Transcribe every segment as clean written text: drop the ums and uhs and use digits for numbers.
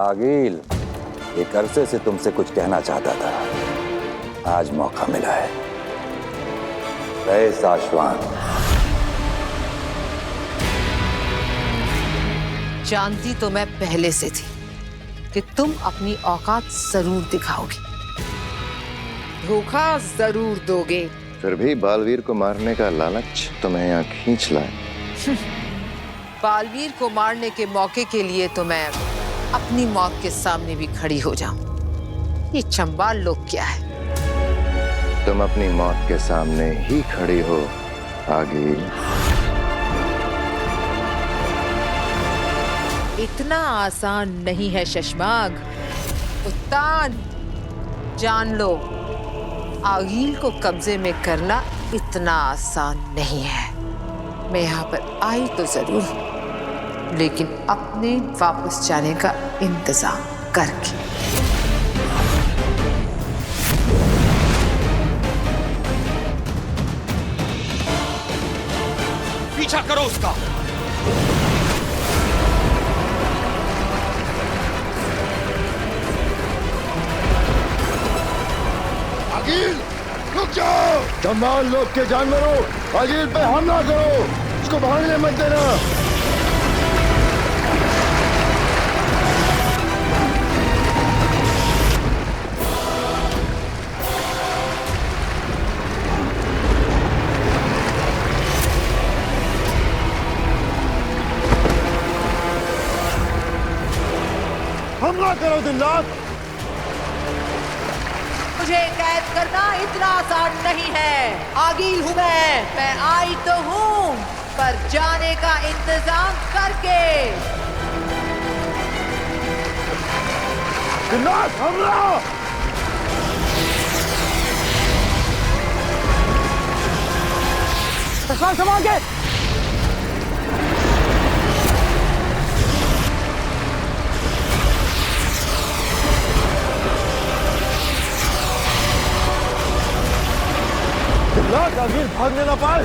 आगिल, एक अरसे से तुमसे कुछ कहना चाहता था, आज मौका मिला है। रहे साशवान। जानती तो मैं पहले से थी कि तुम अपनी औकात जरूर दिखाओगे, धोखा जरूर दोगे। फिर भी बालवीर को मारने का लालच तुम्हें यहाँ खींच लाए। बालवीर को मारने के मौके के लिए तो मैं अपनी मौत के सामने भी खड़ी हो जाऊं। ये चंबाल लोग क्या है? तुम अपनी मौत के सामने ही खड़ी हो आगिल। इतना आसान नहीं है शशमाग। उत्तान, जान लो, आगिल को कब्जे में करना इतना आसान नहीं है। मैं यहाँ पर आई तो जरूर, लेकिन अपने वापस जाने का इंतजाम करके। पीछा करो उसका। आगिल, रुक जाओ। चंबाल लोग के जानवरों, आगिल पे हमला करो, उसको भागने मत देना। हमला करो दिल्लात। मुझे कैद करना इतना आसान नहीं है। आगिल हूँ मैं आई तो हूँ, पर जाने का इंतजाम करके। दिल्लात, हमला। संभाल के। आगिल भागने ना पाए।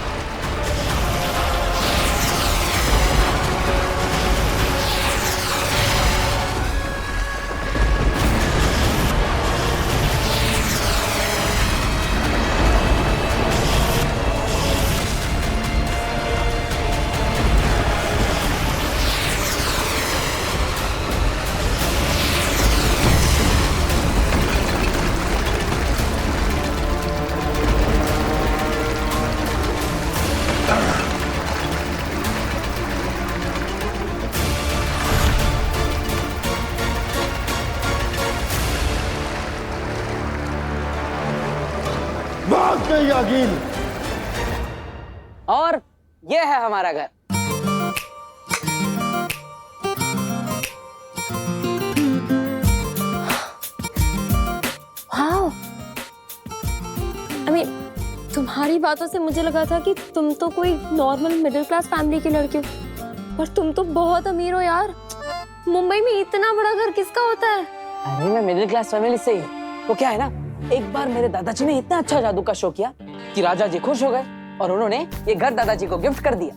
भाग गई आगिल। और ये है हमारा घर। वाओ, तुम्हारी बातों से मुझे लगा था कि तुम तो कोई नॉर्मल मिडिल क्लास फैमिली की लड़की हो, पर तुम तो बहुत अमीर हो यार। मुंबई में इतना बड़ा घर किसका होता है? अरे मैं मिडिल क्लास फैमिली से ही हूँ। तो क्या है ना, एक बार मेरे दादाजी ने इतना अच्छा जादू का शो किया कि राजा जी खुश हो गए और उन्होंने ये घर दादाजी को गिफ्ट कर दिया।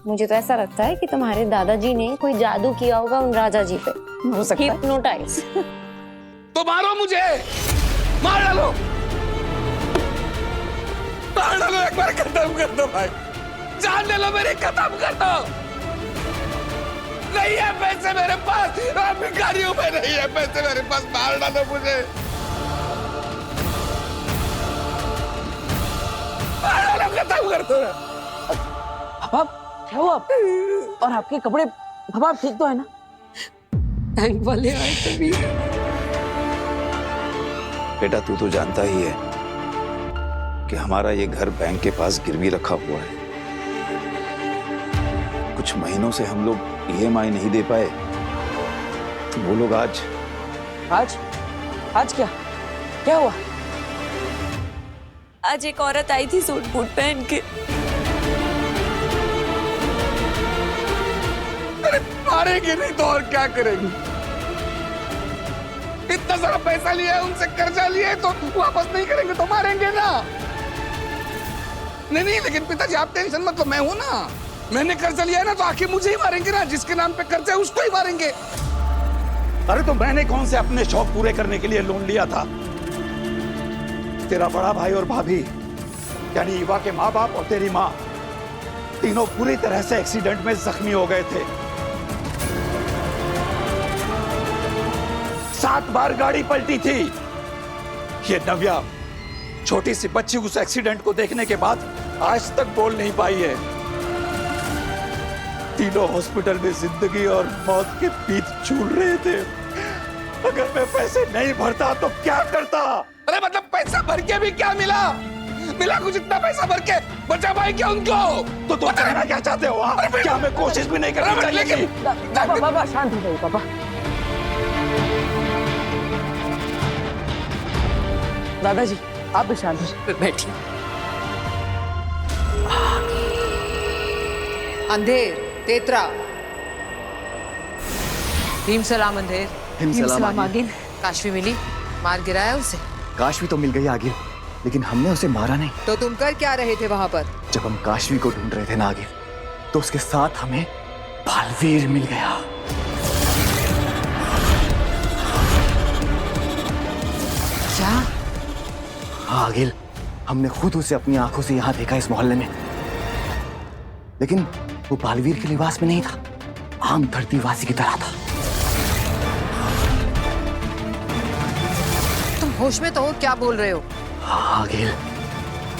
मुझे तो ऐसा लगता है कि तुम्हारे दादाजी ने कोई जादू किया होगा उन राजा जी पे। हो सकता है। हिप्नोटाइज। तो मारो मुझे, मार डालो, मार डालो, एक बार खत्म कर दो भाई, जान ले लो मेरी, खत्म कर दो। नहीं है पैसे मेरे पास, भिखारी हूं मैं, नहीं है पैसे मेरे पास, मार डालो मुझे, मार डालो, खत्म कर दो। पापा क्या हुआ? और आपके कपड़े, पापा आप ठीक तो है ना? बैंक वाले आए तभी। बेटा तू तो जानता ही है कि हमारा ये घर बैंक के पास गिरवी रखा हुआ है। कुछ महीनों से हम लोग EMI नहीं दे पाए, तो वो लोग आज क्या क्या हुआ? आज एक औरत आई थी सूट बूट पहन के। अरे मारेंगे नहीं तो और क्या करेंगे? इतना सारा पैसा लिया है उनसे, कर्जा लिया है, तो वापस नहीं करेंगे तो मारेंगे ना। नहीं, लेकिन पिताजी आप टेंशन मत लो, मैं हूं ना। मैंने कर्जा लिया है ना, तो आखिर मुझे ही मारेंगे ना। जिसके नाम पे कर्जा है उसको ही मारेंगे। अरे तो मैंने कौन से अपने शौक पूरे करने के लिए लोन लिया था? तेरा बड़ा भाई और भाभी यानी ईवा के माँ बाप और तेरी माँ तीनों पूरी तरह से एक्सीडेंट में जख्मी हो गए थे। 7 बार गाड़ी पलटी थी। ये नव्या छोटी सी बच्ची उस एक्सीडेंट को देखने के बाद आज तक बोल नहीं पाई है। तीनों हॉस्पिटल में जिंदगी और मौत के बीच झूल रहे थे। अगर मैं पैसे नहीं भरता तो क्या करता? अरे मतलब पैसा भर के भी क्या मिला? मिला कुछ इतना पैसा भर के बचा पाए क्या उनको? तो तुम कहना क्या चाहते हो? क्या मैं कोशिश भी नहीं करनी चाहिए? पापा शांत हो जाइए पापा। दादाजी आप भी शांत हो जाइए। बैठिए। अंधेर, तेतरा, भीम सलाम अंधेर। हिमसलाम आगिल। काशवी मिली? मार गिराया उसे? काशवी तो मिल गई आगिल, लेकिन हमने उसे मारा नहीं। तो तुम कर क्या रहे थे वहां पर? जब हम काशवी को ढूंढ रहे थे ना आगिल, तो उसके साथ हमें बालवीर मिल गया। क्या? हाँ आगिल, हमने खुद उसे अपनी आंखों से यहाँ देखा इस मोहल्ले में, लेकिन वो बालवीर के लिबास में नहीं था, आम धरतीवासी की तरह था। तुम होश में तो हो? क्या बोल रहे हो? हाँ आगिल,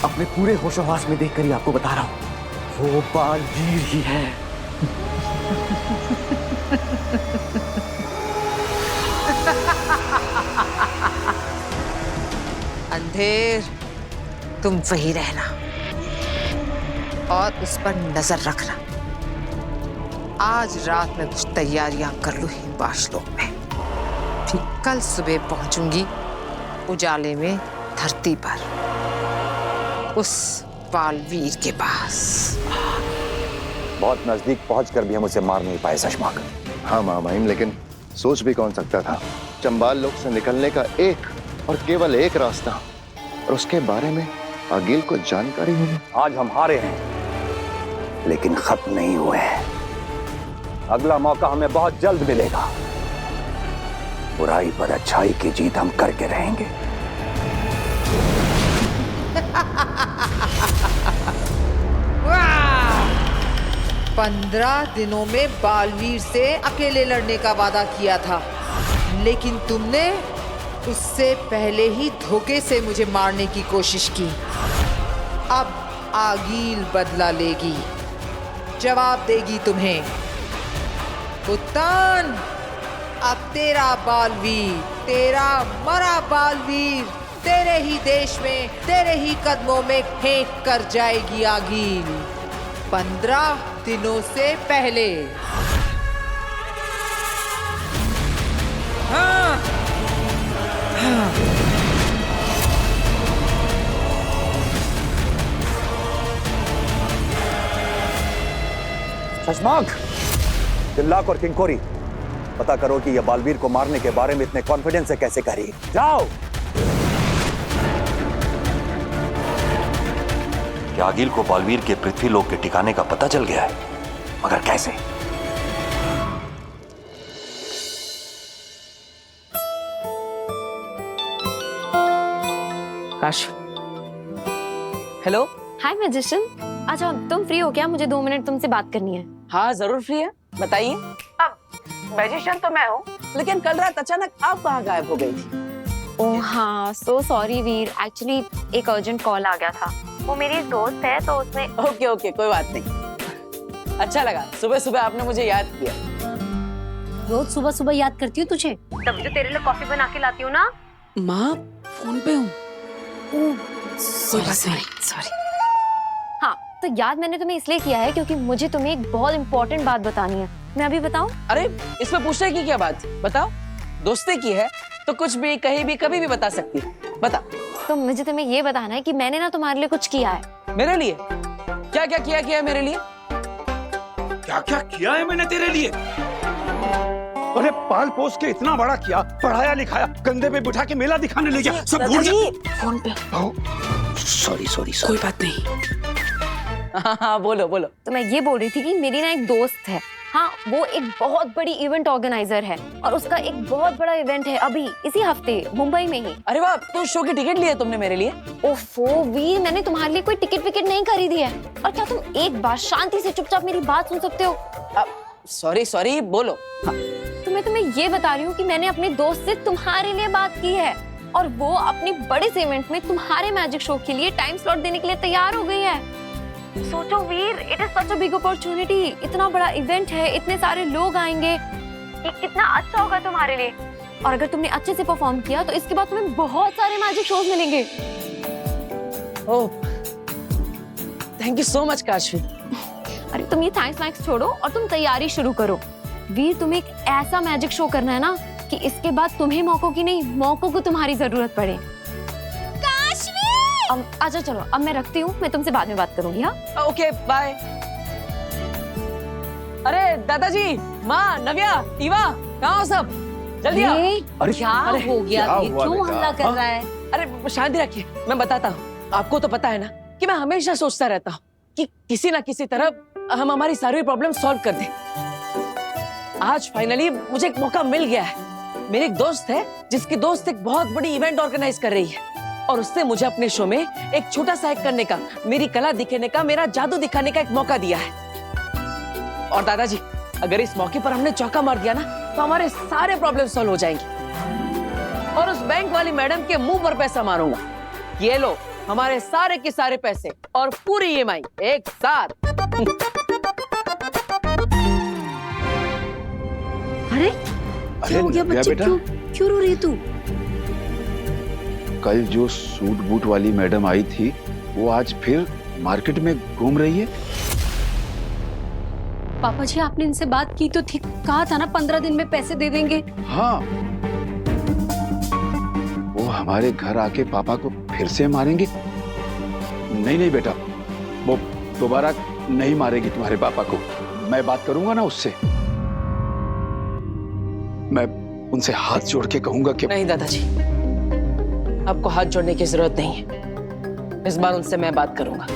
अपने पूरे होशोहवास में देखकर ही आपको बता रहा हूँ, वो बालवीर ही है। अंधेर, तुम वही रहना और उस पर नजर रखना। आज रात में कुछ तैयारियां कर लूं हिमवाशलोक में, फिर कल सुबह पहुंचूंगी उजाले में धरती पर उस बालवीर के पास। बहुत नजदीक पहुंचकर भी हम उसे मार नहीं पाए शशमाक। हाँ मामाइम, लेकिन सोच भी कौन सकता था चंबाल लोक से निकलने का एक और केवल एक रास्ता, और उसके बारे में आगिल को जानकारी होगी। आज हम हारे हैं, लेकिन खत्म नहीं हुए हैं। अगला मौका हमें बहुत जल्द मिलेगा। बुराई पर अच्छाई की जीत हम करके रहेंगे। वाह! 15 दिनों में बालवीर से अकेले लड़ने का वादा किया था, लेकिन तुमने उससे पहले ही धोखे से मुझे मारने की कोशिश की। अब आगील बदला लेगी, जवाब देगी तुम्हें। उत्तान, अब तेरा बालवीर, तेरा मरा बालवीर तेरे ही देश में, तेरे ही कदमों में फेंक कर जाएगी आगील, 15 दिनों से पहले। हाँ, हाँ। शशमाक, तिल्लाक और किंकोरी, पता करो कि यह बालवीर को मारने के बारे में इतने कॉन्फिडेंस से कैसे कह रही है। जाओ। क्या आगिल को बालवीर के पृथ्वी लोक के ठिकाने का पता चल गया है? मगर कैसे? काश, हेलो। हाय मैजिशियन, अच्छा तुम फ्री हो क्या? मुझे 2 मिनट तुमसे बात करनी है। हाँ जरूर फ्री है, बताइए। अब मैजिशियन तो मैं हूँ, लेकिन कल रात अचानक आप कहाँ गायब हो गई थी? ओह हाँ, सो सॉरी वीर, एक्चुअली एक अर्जेंट कॉल आ गया था। वो मेरी दोस्त है तो उसने। ओके ओके, कोई बात नहीं। अच्छा लगा सुबह सुबह आपने मुझे याद किया। रोज सुबह सुबह याद करती हूँ तुझे, तभी तो तेरे लिए कॉफी बना के लाती हूँ ना। माँ फोन पे हूँ। सॉरी। हाँ, तो याद मैंने तुम्हें इसलिए किया है क्योंकि मुझे तुम्हें एक बहुत इंपॉर्टेंट बात बतानी है। मैं अभी बताऊं? अरे इसमें पूछने की क्या बात, बताओ। दोस्ती की है तो कुछ भी कहीं भी कभी भी बता सकती है, बता। तो मुझे तुम्हें ये बताना है कि मैंने ना तुम्हारे लिए कुछ किया है। मेरे लिए? क्या क्या किया है मेरे लिए? क्या क्या किया है मैंने तेरे लिए? अरे पाल पोस के इतना बड़ा किया, पढ़ाया लिखाया, कंधे पे बिठा के मेला दिखाने ले गया, सब भूल जा। फोन पे। सॉरी कोई बात नहीं। हाँ बोलो बोलो। तो मैं ये बोल रही थी कि मेरी ना एक दोस्त है, हाँ, वो एक बहुत बड़ी इवेंट ऑर्गेनाइजर है और उसका एक बहुत बड़ा इवेंट है अभी इसी हफ्ते मुंबई में ही। अरे वाह, तो शो की टिकट ली है तुमने मेरे लिए? ओफो वीर, मैंने तुम्हारे लिए कोई टिकट विकेट नहीं खरीदी है। और क्या तुम एक बार शांति से चुपचाप मेरी बात सुन सकते हो? सॉरी, बोलो। तो मैं तुम्हें ये बता रही हूँ कि मैंने अपने दोस्त से तुम्हारे लिए बात की है और वो अपनी बड़े से इवेंट में तुम्हारे मैजिक शो के लिए टाइम स्लॉट देने के लिए तैयार हो गई है। सोचो Veer, it is such a big opportunity. इतना बड़ा इवेंट है, इतने सारे लोग आएंगे, ये कितना अच्छा होगा तुम्हारे लिए। और अगर तुमने अच्छे से परफॉर्म किया तो इसके बाद तुम्हें बहुत सारे मैजिक शोज मिलेंगे। Oh, thank you so much Kashvi. अरे तुम ये थैंक्स छोड़ो और तुम तैयारी शुरू करो। वीर, तुम्हें एक ऐसा मैजिक शो करना है ना कि इसके बाद तुम्हें मौकों की नहीं, मौकों को तुम्हारी जरूरत पड़े। अच्छा चलो, अब मैं रखती हूँ, मैं तुमसे बाद में बात करूंगी। हाँ ओके, बाय। अरे दादाजी, माँ, नव्या, ईवा, कहाँ हो सब? जल्दी आओ। अरे क्या हो गया? ये क्यों हमला कर रहा है? अरे शांति रखिए, मैं बताता हूँ। आपको तो पता है ना कि मैं हमेशा सोचता रहता हूँ कि किसी ना किसी तरह हम हमारी सारी प्रॉब्लम सॉल्व कर दें। आज फाइनली मुझे एक मौका मिल गया है। मेरे एक दोस्त है जिसकी दोस्त एक बहुत बड़ी इवेंट ऑर्गेनाइज कर रही है और उसने मुझे अपने शो में एक छोटा सा एक्ट करने का, मेरी कला दिखाने का, मेरा जादू दिखाने का एक मौका दिया है। और दादाजी, अगर इस मौके पर हमने चौका मार दिया ना तो हमारे सारे प्रॉब्लम सॉल्व हो जाएंगे। और उस बैंक वाली मैडम के मुंह पर पैसा मारूंगा। ये लो हमारे सारे के सारे पैसे और पूरी EMI एक साथ। अरे क्या हो गया बच्चे? क्यों रो रही तू? कल जो सूट बूट वाली मैडम आई थी वो आज फिर मार्केट में घूम रही है। पापा जी, आपने इनसे बात की तो थी, कहा था ना 15 दिन में पैसे दे देंगे। हाँ, वो हमारे घर आके पापा को फिर से मारेंगे। नहीं बेटा, वो दोबारा नहीं मारेगी तुम्हारे पापा को। मैं बात करूंगा ना उससे, मैं उनसे हाथ जोड़ के कहूंगा कि नहीं दादाजी, आपको हाथ जोड़ने की जरूरत नहीं है। इस बार उनसे मैं बात करूंगा।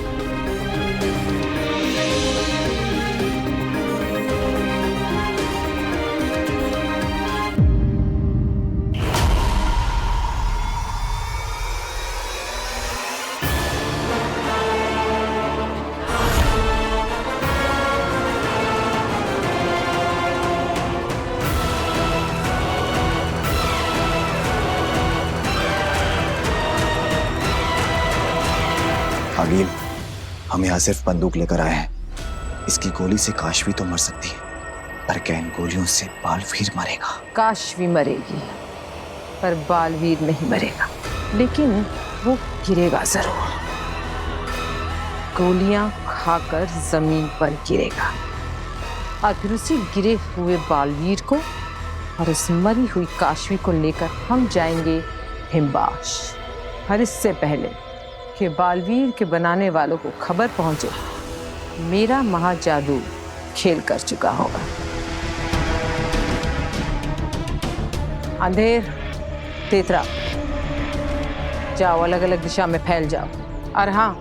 आगिल, हम यहाँ सिर्फ बंदूक लेकर आए हैं। इसकी गोली से काशवी तो मर सकती है, पर क्या इन गोलियों से बालवीर मरेगा? काशवी मरेगी पर बालवीर नहीं मरेगा, लेकिन वो गिरेगा जरूर। गोलियां खाकर जमीन पर गिरेगा और फिर उसी गिरे हुए बालवीर को और उस मरी हुई काशवी को लेकर हम जाएंगे हिमबाश। और इससे पहले कि बालवीर के बनाने वालों को खबर पहुंचे, मेरा महाजादू खेल कर चुका होगा। अंधेर, तेतरा, जाओ अलग अलग दिशा में फैल जाओ। और हाँ,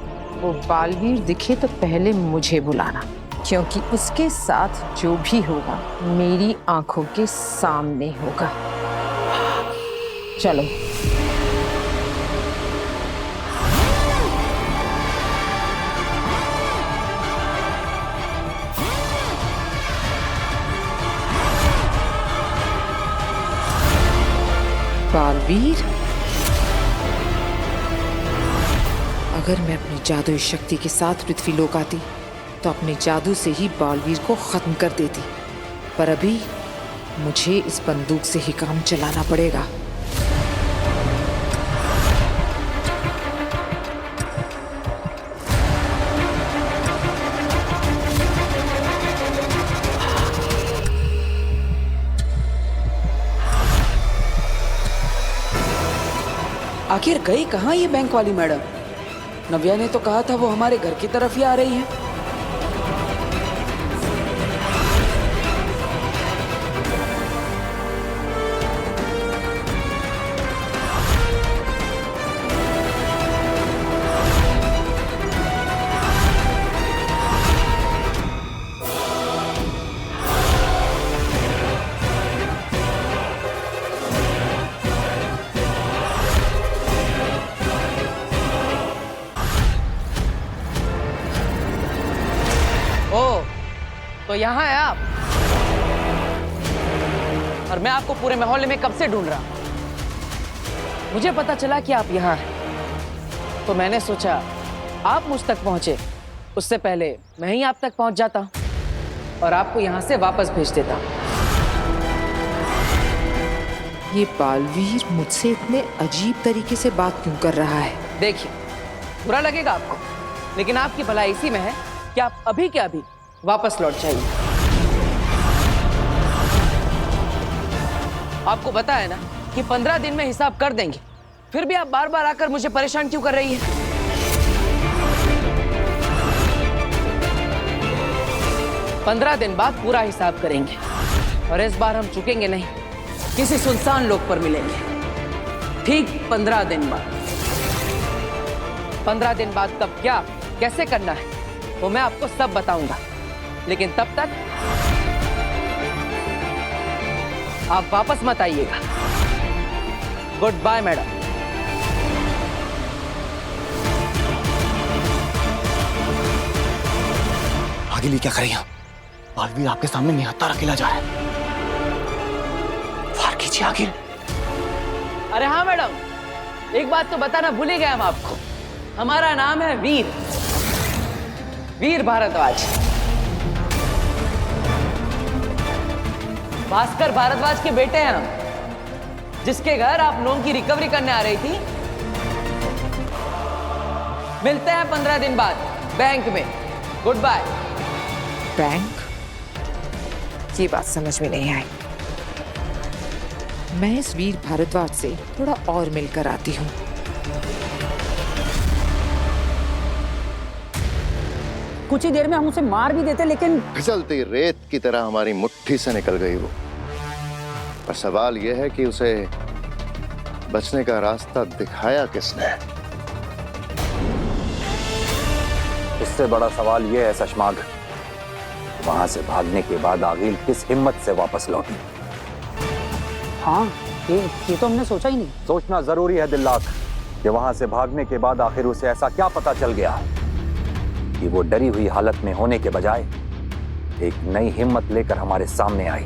वो बालवीर दिखे तो पहले मुझे बुलाना, क्योंकि उसके साथ जो भी होगा मेरी आंखों के सामने होगा। चलो। बालवीर, अगर मैं अपनी जादुई शक्ति के साथ पृथ्वी लोक आती तो अपने जादू से ही बालवीर को खत्म कर देती, पर अभी मुझे इस बंदूक से ही काम चलाना पड़ेगा। आखिर गई कहाँ ये बैंक वाली मैडम? नव्या ने तो कहा था वो हमारे घर की तरफ ही आ रही है। तो यहाँ है आप, और मैं आपको पूरे मोहल्ले में कब से ढूंढ रहा हूं। मुझे पता चला कि आप यहाँ हैं, तो मैंने सोचा आप मुझ तक पहुंचे उससे पहले मैं ही आप तक पहुंच जाता और आपको यहाँ से वापस भेज देता। ये बालवीर मुझसे इतने अजीब तरीके से बात क्यों कर रहा है? देखिए, बुरा लगेगा आपको, लेकिन आपकी भलाई इसी में है कि आप अभी के अभी वापस लौट जाइए। आपको पता है ना कि 15 दिन में हिसाब कर देंगे, फिर भी आप बार बार आकर मुझे परेशान क्यों कर रही है? 15 दिन बाद पूरा हिसाब करेंगे और इस बार हम चुकेंगे नहीं, किसी सुनसान लोक पर मिलेंगे। ठीक 15 दिन बाद। 15 दिन बाद कब क्या कैसे करना है वो मैं आपको सब बताऊंगा, लेकिन तब तक आप वापस मत आइएगा। Good bye madam. आगे लिए क्या करें? बालवीर आपके सामने निहत्था अकेला जा रहा है। वार कीजिए आगे। अरे हाँ मैडम, एक बात तो बताना भूल ही गया हम आपको। हमारा नाम है वीर, वीर भारद्वाज। भास्कर भारद्वाज के बेटे हैं हम, जिसके घर आप लोन की रिकवरी करने आ रही थी। मिलते हैं 15 दिन बाद बैंक में। Good bye. बैंक? ये बात समझ में नहीं आई। मैं इस वीर भारद्वाज से थोड़ा और मिलकर आती हूँ। कुछ ही देर में हम उसे मार भी देते, लेकिन फिसलती रेत की तरह हमारी मुट्ठी से निकल गई वो। और सवाल यह है कि उसे बचने का रास्ता दिखाया किसने? उससे बड़ा सवाल यह है शशमाग, वहां से भागने के बाद आगिल किस हिम्मत से वापस लौटी? हाँ, ये तो हमने सोचा ही नहीं। सोचना जरूरी है दिल्लाक कि वहां से भागने के बाद आखिर उसे ऐसा क्या पता चल गया कि वो डरी हुई हालत में होने के बजाय एक नई हिम्मत लेकर हमारे सामने आई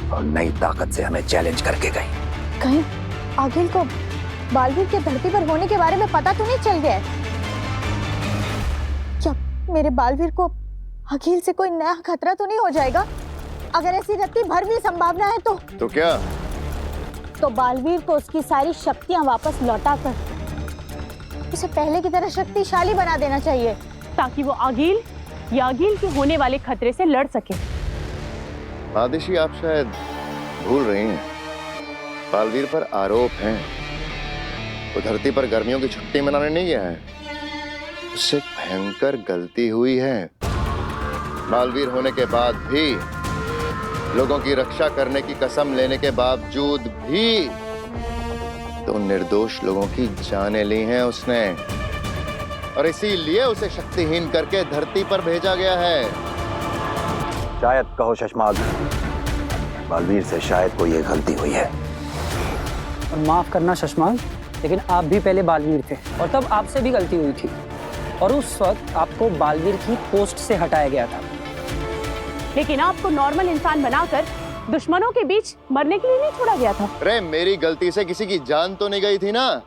और नई ताकत से हमें चैलेंज करके गई। कहीं आगिल को बालवीर के धरती पर होने के बारे में पता तो नहीं चल गया है? क्या मेरे बालवीर को आगिल से कोई नया खतरा तो नहीं हो जाएगा? अगर ऐसी रत्ती भर भी संभावना है तो क्या? तो बालवीर को उसकी सारी शक्तियां वापस लौटाकर उसे पहले की तरह शक्तिशाली बना देना चाहिए, ताकि वो आगिल या आगिल के होने वाले खतरे से लड़ सके। आदिशी, आप शायद भूल रही हैं, बालवीर पर आरोप हैं। वो धरती पर गर्मियों की छुट्टी मनाने नहीं गया है, उससे भयंकर गलती हुई है। बालवीर होने के बाद भी, लोगों की रक्षा करने की कसम लेने के बावजूद भी तो निर्दोष लोगों की जानें ली हैं उसने, और इसीलिए उसे शक्तिहीन करके धरती पर भेजा गया है। शायद कहो शशमाग, बालवीर से शायद कोई एक गलती हुई है। और माफ करना शशमाग, लेकिन आप भी पहले बालवीर थे और तब आपसे भी गलती हुई थी, और उस वक्त आपको बालवीर की पोस्ट से हटाया गया था। लेकिन आपको नॉर्मल इंसान बनाकर दुश्मनों के बीच मरने के लिए नहीं छोड़ा गया था। अरे मेरी गलती से किसी की जान तो नहीं गई थी ना,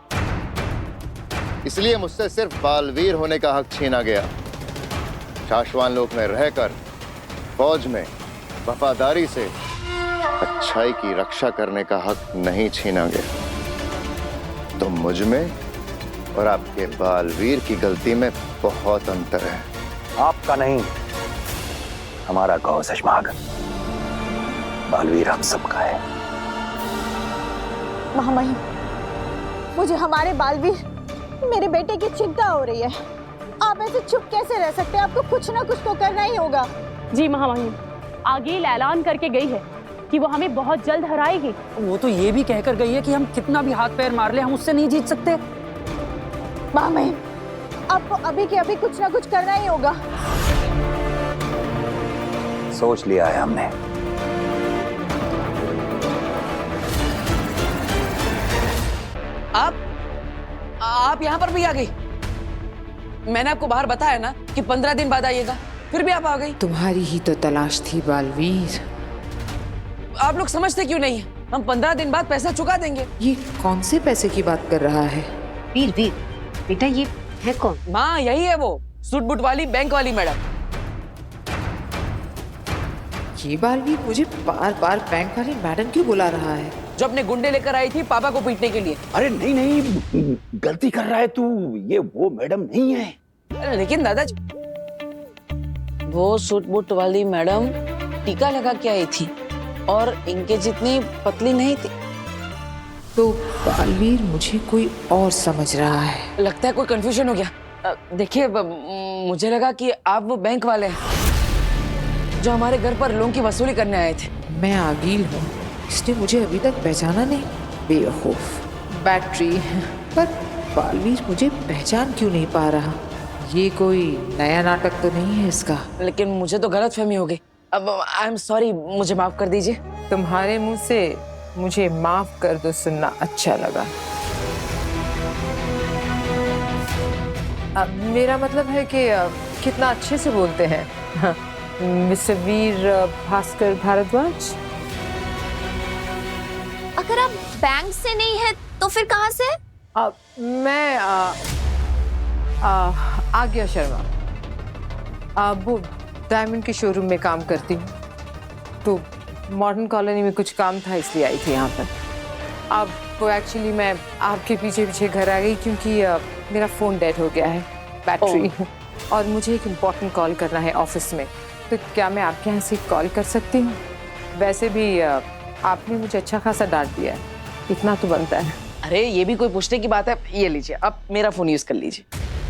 इसलिए मुझसे सिर्फ बालवीर होने का हक छीना गया। शाश्वान लोक में रहकर फौज में वफादारी से अच्छाई की रक्षा करने का हक नहीं छीना गया। तो मुझ में और आपके बालवीर की गलती में बहुत अंतर है। आपका नहीं, हमारा कहो शशमाग। बालवीर हम सबका है। महामहिम, मुझे हमारे बालवीर, मेरे बेटे की चिंता हो रही है। आप ऐसे चुप कैसे रह सकते हैं? आपको कुछ ना कुछ तो करना ही होगा। जी महामहिम, आगिल ऐलान करके गई है कि वो हमें बहुत जल्द हराएगी। वो तो ये भी कहकर गई है कि हम कितना भी हाथ पैर मार ले, हम उससे नहीं जीत सकते। महामहिम, आपको अभी के अभी कुछ ना कुछ करना ही होगा। सोच लिया है हमने। आप यहाँ पर भी आ गई? मैंने आपको बाहर बताया ना कि 15 दिन बाद आइएगा। फिर भी आप आ गई। तुम्हारी ही तो तलाश थी बालवीर। आप लोग समझते क्यों नहीं है? हम 15 दिन बाद पैसा चुका देंगे। ये कौन से पैसे की बात कर रहा है? वीर वीर बेटा ये है कौन? माँ यही है वो सूट बूट वाली बैंक वाली मैडम। ये बालवीर मुझे बार बार बैंक वाली मैडम क्यों बुला रहा है? जो अपने गुंडे लेकर आई थी पापा को पीटने के लिए। अरे नहीं नहीं, गलती कर रहा है तू, ये वो मैडम नहीं है। लेकिन दादाजी वो सूट बूट वाली मैडम टीका लगा के आई थी और इनके जितनी पतली नहीं थी। तो बालवीर मुझे कोई और समझ रहा है। लगता है कोई कंफ्यूजन हो गया। देखिए मुझे लगा कि आप वो बैंक वाले हैं जो हमारे घर पर लोन की वसूली करने आए थे। मैं आगील हूँ, इसने मुझे अभी तक पहचाना नहीं। बेवकूफ बैटरी। पर बालवीर मुझे पहचान क्यों नहीं पा रहा? ये कोई नया नाटक तो नहीं है इसका? लेकिन मुझे तो गलतफहमी हो गई। अब आई एम सॉरी, मुझे माफ कर दीजिए। तुम्हारे मुंह से मुझे माफ कर दो सुनना अच्छा लगा। मेरा मतलब है कि कितना अच्छे से बोलते हैं। मिस्टर वीर भास्कर भारद्वाज। अगर आप बैंक से नहीं है तो फिर कहाँ से? मैं आज्ञा शर्मा, वो डायमंड के शोरूम में काम करती हूँ। तो मॉडर्न कॉलोनी में कुछ काम था इसलिए आई थी यहाँ पर। अब वो एक्चुअली मैं आपके पीछे पीछे घर आ गई क्योंकि मेरा फ़ोन डेड हो गया है, बैटरी। और मुझे एक इम्पॉर्टेंट कॉल करना है ऑफिस में। तो क्या मैं आपके यहाँ से कॉल कर सकती हूँ? वैसे भी आपने मुझे अच्छा खासा डांट दिया है, इतना तो बनता है। अरे ये भी कोई पूछने की बात है? ये लीजिए, आप मेरा फ़ोन यूज़ कर लीजिए।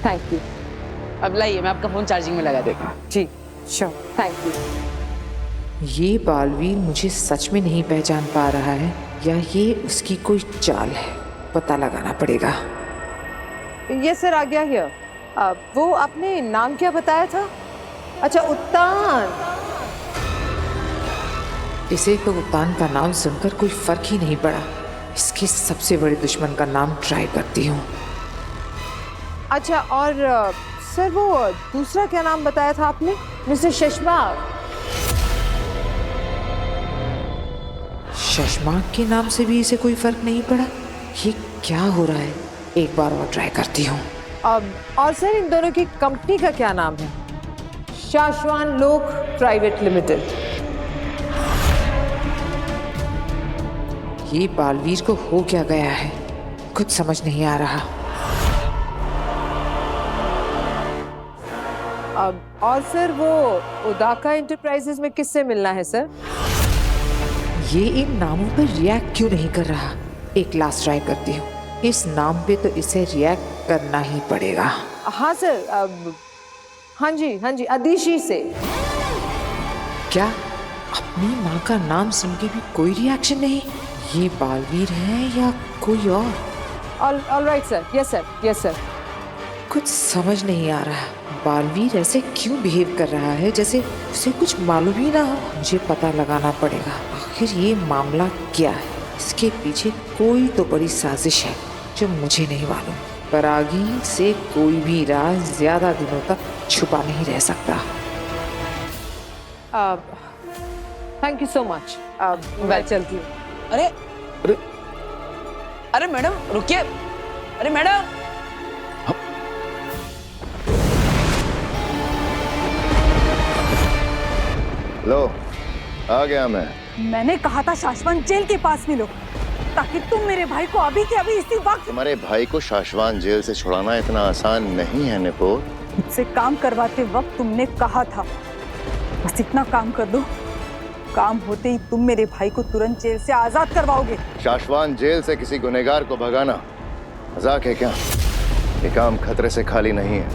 Thank you. अब लाइए, मैं आपका फ़ोन चार्जिंग में लगा देता हूँ। जी श्योर, थैंक यू। ये बालवीर मुझे सच में नहीं पहचान पा रहा है या ये उसकी कोई चाल है, पता लगाना पड़ेगा। ये सर आ गया हियर। वो आपने नाम क्या बताया था? अच्छा उत्तान। इसे तो उत्तान का नाम सुनकर कोई फर्क ही नहीं पड़ा। इसके सबसे बड़े दुश्मन का नाम ट्राई करती हूँ। अच्छा और सर वो दूसरा क्या नाम बताया था आपने? मिस्टर शशमाक। शशमाक के नाम से भी इसे कोई फर्क नहीं पड़ा। ये क्या हो रहा है? एक बार और ट्राई करती हूँ। और सर इन दोनों की कंपनी का क्या नाम है? शाश्वान लोक प्राइवेट लिमिटेड। ये बालवीर को हो क्या गया है, कुछ समझ नहीं आ रहा। और सर वो उदाका एंटरप्राइजेस में किससे मिलना है सर? ये इन नामों पर रिएक्ट क्यों नहीं कर रहा? एक लास्ट ट्राई करती हूँ। इस नाम पे तो इसे रिएक्ट करना ही पड़ेगा। हाँ सर, हाँ जी अदिशी से। क्या अपनी माँ का नाम सुन के भी कोई रिएक्शन नहीं? ये बालवीर है या कोई और? All right sir, yes sir. कुछ समझ नहीं आ रहा। बालवीर ऐसे क्यों बिहेव कर रहा है जैसे उसे कुछ मालूम ही ना हो? मुझे पता लगाना पड़ेगा आखिर ये मामला क्या है। इसके पीछे कोई तो बड़ी साजिश है जो मुझे नहीं मालूम। पर आगे से कोई भी राज ज्यादा दिनों तक छुपा नहीं रह सकता। Thank you so much. मैं चलती हूँ। अरे मैडम रुकिए। अरे मैडम, लो आ गया मैं। मैंने कहा था शाश्वत जेल के पास मिलो ताकि तुम मेरे भाई को अभी के अभी इसी वक्त। तुम्हारे भाई को शाश्वत जेल से छुड़ाना इतना आसान नहीं है निपोर। मुझसे काम करवाते वक्त तुमने कहा था बस इतना काम कर दो, काम होते ही तुम मेरे भाई को तुरंत जेल से आजाद करवाओगे। शाश्वत जेल से किसी गुनहगार को भगाना मजाक है क्या? ये काम खतरे से खाली नहीं है।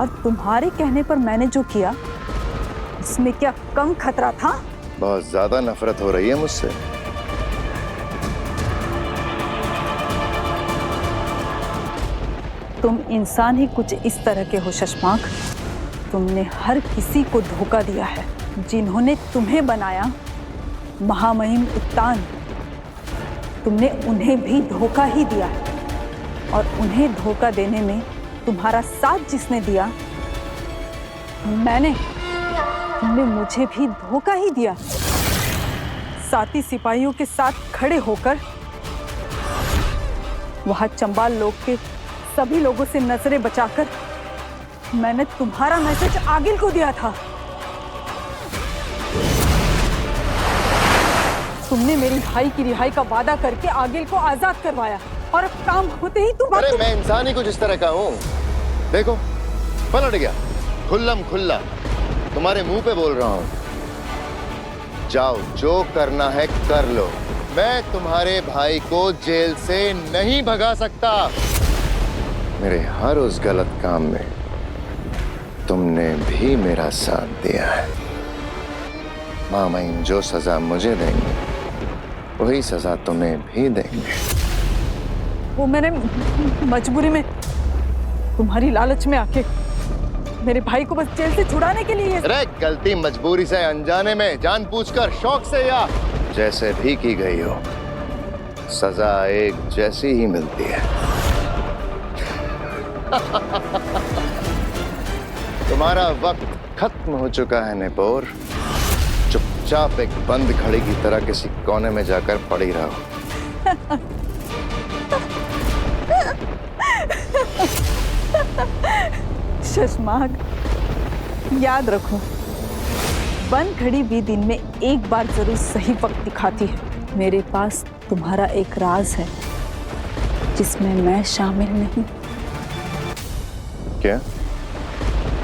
और तुम्हारे कहने पर मैंने जो किया इसमें क्या कम खतरा था? बहुत ज्यादा नफरत हो रही है मुझसे। तुम इंसान ही कुछ इस तरह के हो शशमाक। तुमने हर किसी को धोखा दिया है। जिन्होंने तुम्हें बनाया महामहिम उत्तान, तुमने उन्हें भी धोखा ही दिया। और उन्हें धोखा देने में तुम्हारा साथ जिसने दिया तुमने मुझे भी धोखा ही दिया। साथी सिपाहियों के साथ खड़े होकर वहां चंबाल लोग के सभी लोगों से नजरें बचाकर मैंने तुम्हारा मैसेज आगिल को दिया था। तुमने मेरी भाई की रिहाई का वादा करके आगिल को आजाद करवाया और अब काम होते ही तुम। अरे मैं इंसान ही कुछ इस तरह का हूँ। देखो पलट गया खुल्लम खुल्ला, तुम्हारे मुंह पे बोल रहा हूँ। जाओ जो करना है कर लो, मैं तुम्हारे भाई को जेल से नहीं भगा सकता। मेरे हर उस गलत काम में तुमने भी मेरा साथ दिया है। मामाइन जो सजा मुझे देंगे वही सजा तुम्हें भी देंगे। वो मैंने मजबूरी में तुम्हारी लालच में आके मेरे भाई को बस जेल से छुड़ाने के लिए। अरे गलती मजबूरी से, अनजाने में, जानबूझकर, शौक से या जैसे भी की गई हो, सजा एक जैसी ही मिलती है। तुम्हारा वक्त खत्म हो चुका है नेपोर। चुपचाप एक बंद घड़ी की तरह किसी कोने में जाकर पड़ी रहो। शशमाग, याद रखो, बंद घड़ी भी दिन में एक बार जरूर सही वक्त दिखाती है। मेरे पास तुम्हारा एक राज है जिसमें मैं शामिल नहीं। क्या?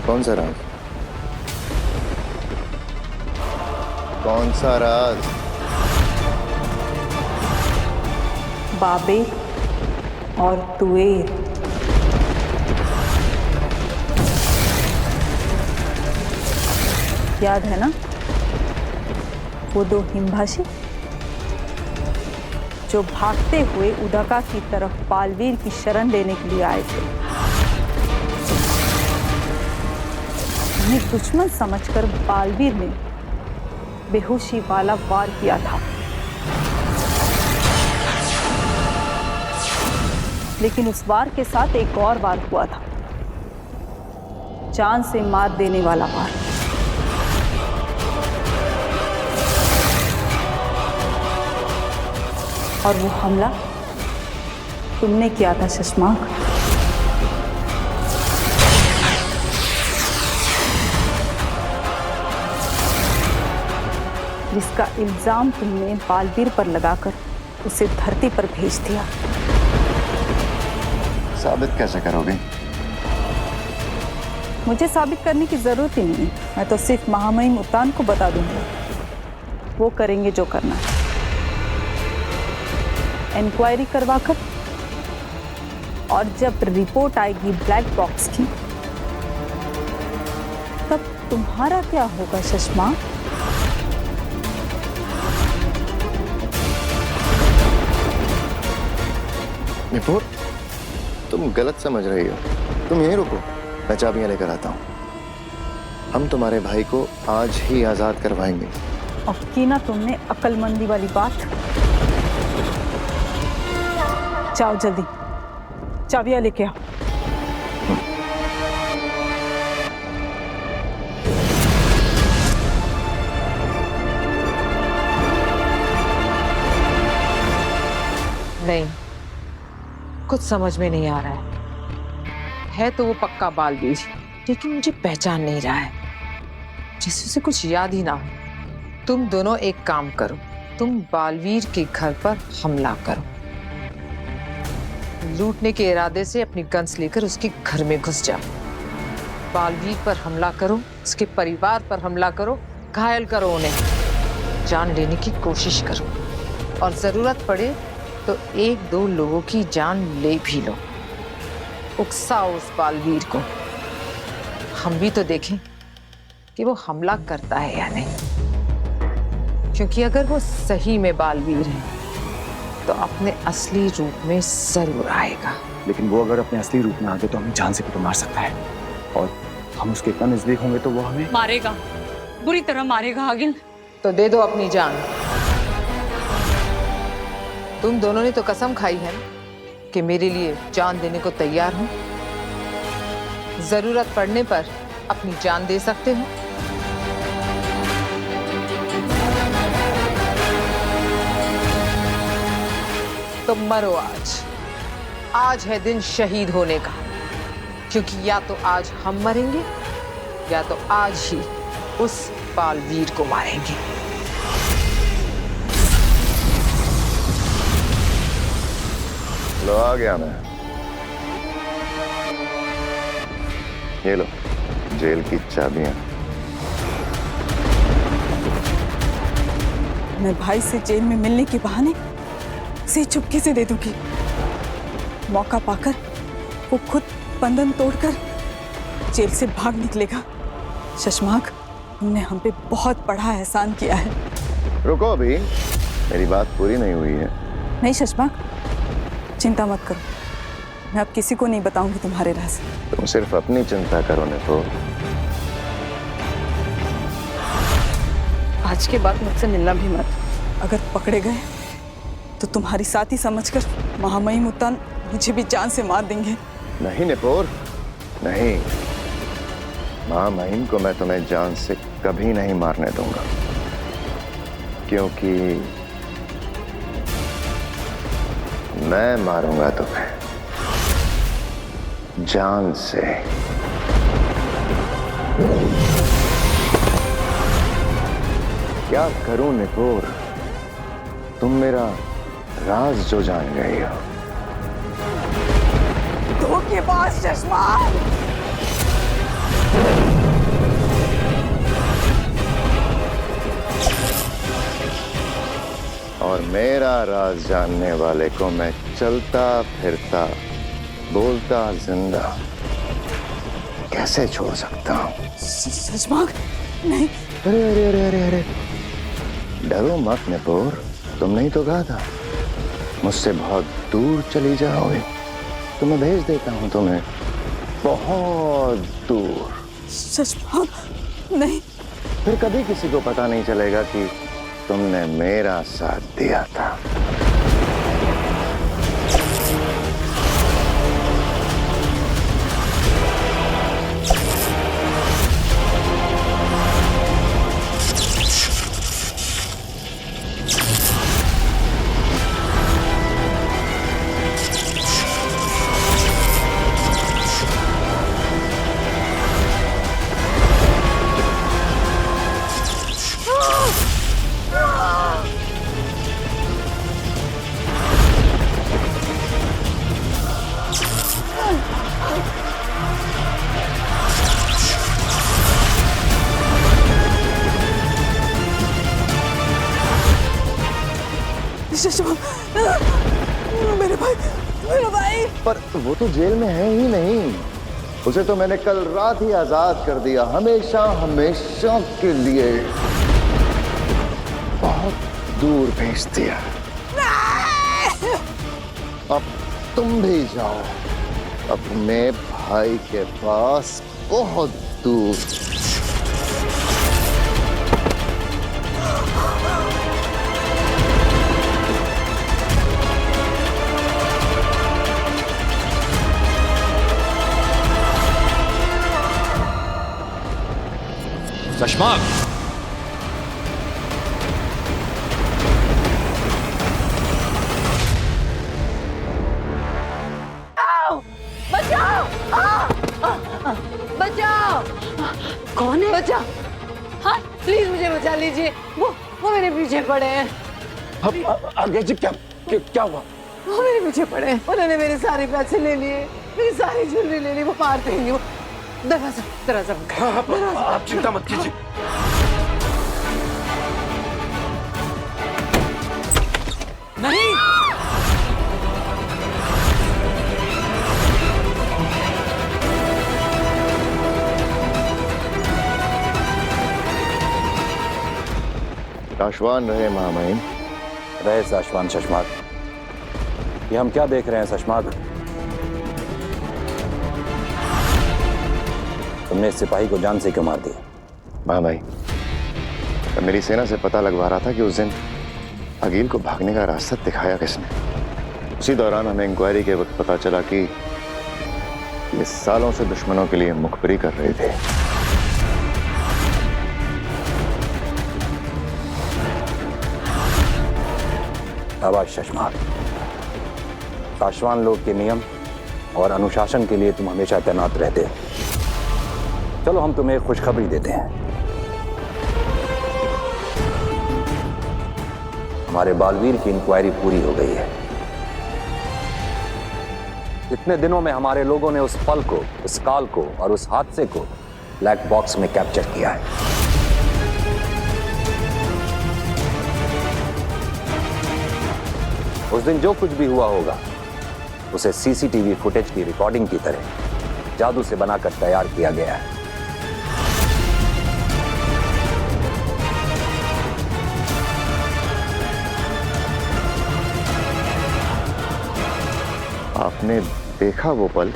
कौन सा राज? कौन सा राज? बाबे और तुएर। याद है ना वो दो हिमभाषी जो भागते हुए उदका की तरफ बालवीर की शरण लेने के लिए आए थे। उन्हें दुश्मन समझकर बालवीर ने बेहोशी वाला वार किया था, लेकिन उस वार के साथ एक और वार हुआ था, जान से मार देने वाला वार। और वो हमला तुमने किया था शशमाक। जिसका इल्जाम तुमने बालवीर पर लगाकर उसे धरती पर भेज दिया। साबित कैसे करोगे? मुझे साबित करने की जरूरत ही नहीं है, मैं तो सिर्फ महामहिम उत्तान को बता दूंगा, वो करेंगे जो करना है। इंक्वायरी करवाकर और जब रिपोर्ट आएगी ब्लैक बॉक्स की, तब तुम्हारा क्या होगा शशमा? निपुर, तुम गलत समझ रही हो। तुम यहीं रुको, मैं चाबियां लेकर आता हूँ। हम तुम्हारे भाई को आज ही आजाद करवाएंगे। और की ना तुमने अक्लमंदी वाली बात। जाओ जल्दी, चाबियां लेके आओ। नहीं, कुछ समझ में नहीं आ रहा है तो वो पक्का बालवीर, लेकिन मुझे पहचान नहीं रहा है, जैसे उसे कुछ याद ही ना हो। तुम दोनों एक काम करो, तुम बालवीर के घर पर हमला करो। लूटने के इरादे से अपनी गन्स लेकर उसके घर में घुस जाओ। बालवीर पर हमला करो, उसके परिवार पर हमला करो, घायल करो उन्हें, जान लेने की कोशिश करो, और जरूरत पड़े तो एक दो लोगों की जान ले भी लो। उकसाओ उस बालवीर को। हम भी तो देखें कि वो हमला करता है या नहीं, क्योंकि अगर वो सही में बालवीर है तो अपने असली रूप में जरूर आएगा। लेकिन वो अगर अपने असली रूप में आ गए तो हमें जान से भी तो मार सकता है, और हम उसके इतना नजदीक होंगे तो वो हमें मारेगा, बुरी तरह मारेगा आगिल। तो दे दो अपनी जान। तुम दोनों ने तो कसम खाई है कि मेरे लिए जान देने को तैयार हो। जरूरत पड़ने पर अपनी जान दे सकते हो? तो मरो आज। आज है दिन शहीद होने का, क्योंकि या तो आज हम मरेंगे या तो आज ही उस बालवीर को मारेंगे। लो आ गया मैं। ये लो जेल की चाबियां। मैं भाई से जेल में मिलने के बहाने से चुपके से दे दूंगी। मौका पाकर वो खुद बंधन तोड़कर जेल से भाग निकलेगा। शशमाक, तुमने हम पे बहुत बड़ा एहसान किया है। रुको अभी, मेरी बात पूरी नहीं हुई है। नहीं शशमाक, चिंता मत करो, मैं अब किसी को नहीं बताऊंगी तुम्हारे राज। तुम सिर्फ अपनी चिंता करो निपो। आज के बाद मुझसे मिलना भी मत। अगर पकड़े गए तो तुम्हारी साथी समझकर महामहिम उत्तान मुझे भी जान से मार देंगे। नहीं निपोर, नहीं। महामहिम को मैं तुम्हें जान से कभी नहीं मारने दूंगा, क्योंकि मैं मारूंगा तुम्हें जान से। क्या करूं निपोर, तुम मेरा राज जो जान गई हो। धोखेबाज शशमाक! और मेरा राज जानने वाले को मैं चलता फिरता बोलता जिंदा कैसे छोड़ सकता हूँ? शशमाक, नहीं। अरे अरे अरे अरे अरे, डरो मत निपोर, तुमने ही तो कहा था मुझसे बहुत दूर चली जाओगे, तो मैं भेज देता हूँ तुम्हें बहुत दूर। शशमाक, नहीं। फिर कभी किसी को पता नहीं चलेगा कि तुमने मेरा साथ दिया था। मेरे भाई, मेरा भाई। पर वो तो जेल में है ही नहीं, उसे तो मैंने कल रात ही आजाद कर दिया, हमेशा हमेशा के लिए बहुत दूर भेज दिया। अब तुम भी जाओ अपने भाई के पास बहुत दूर। शशमाक, बचाओ! बचाओ! कौन है? बचाओ! हाँ, प्लीज मुझे बचा लीजिए। वो मेरे पीछे पड़े हैं। आगे जी क्या हुआ? वो मेरे पीछे पड़े हैं। उन्होंने मेरे सारे पैसे ले लिए, मेरी सारी ज्वेलरी ले ली। वो मार देंगे। वो दरवाजा आप चिंता मत कीजिए। नहीं। साशवान रहे महामहिम। रहे साशवान शशमाक। ये हम क्या देख रहे हैं शशमाक? तुमने इस सिपाही को जान से क्यों मार दिया? महामहिम, तो मेरी सेना से पता लगवा रहा था कि उस दिन अगील को भागने का रास्ता दिखाया किसने। उसी दौरान हमें इंक्वायरी के वक्त पता चला कि ये सालों से दुश्मनों के लिए मुखबरी कर रहे थे। शाबाश शशमाक। पाशवान लोग के नियम और अनुशासन के लिए तुम हमेशा तैनात रहते हो। चलो हम तुम्हें एक खुशखबरी देते हैं। हमारे बालवीर की इंक्वायरी पूरी हो गई है। इतने दिनों में हमारे लोगों ने उस पल को, उस काल को और उस हादसे को ब्लैक बॉक्स में कैप्चर किया है। उस दिन जो कुछ भी हुआ होगा उसे सीसीटीवी फुटेज की रिकॉर्डिंग की तरह जादू से बनाकर तैयार किया गया है। आपने देखा वो पल?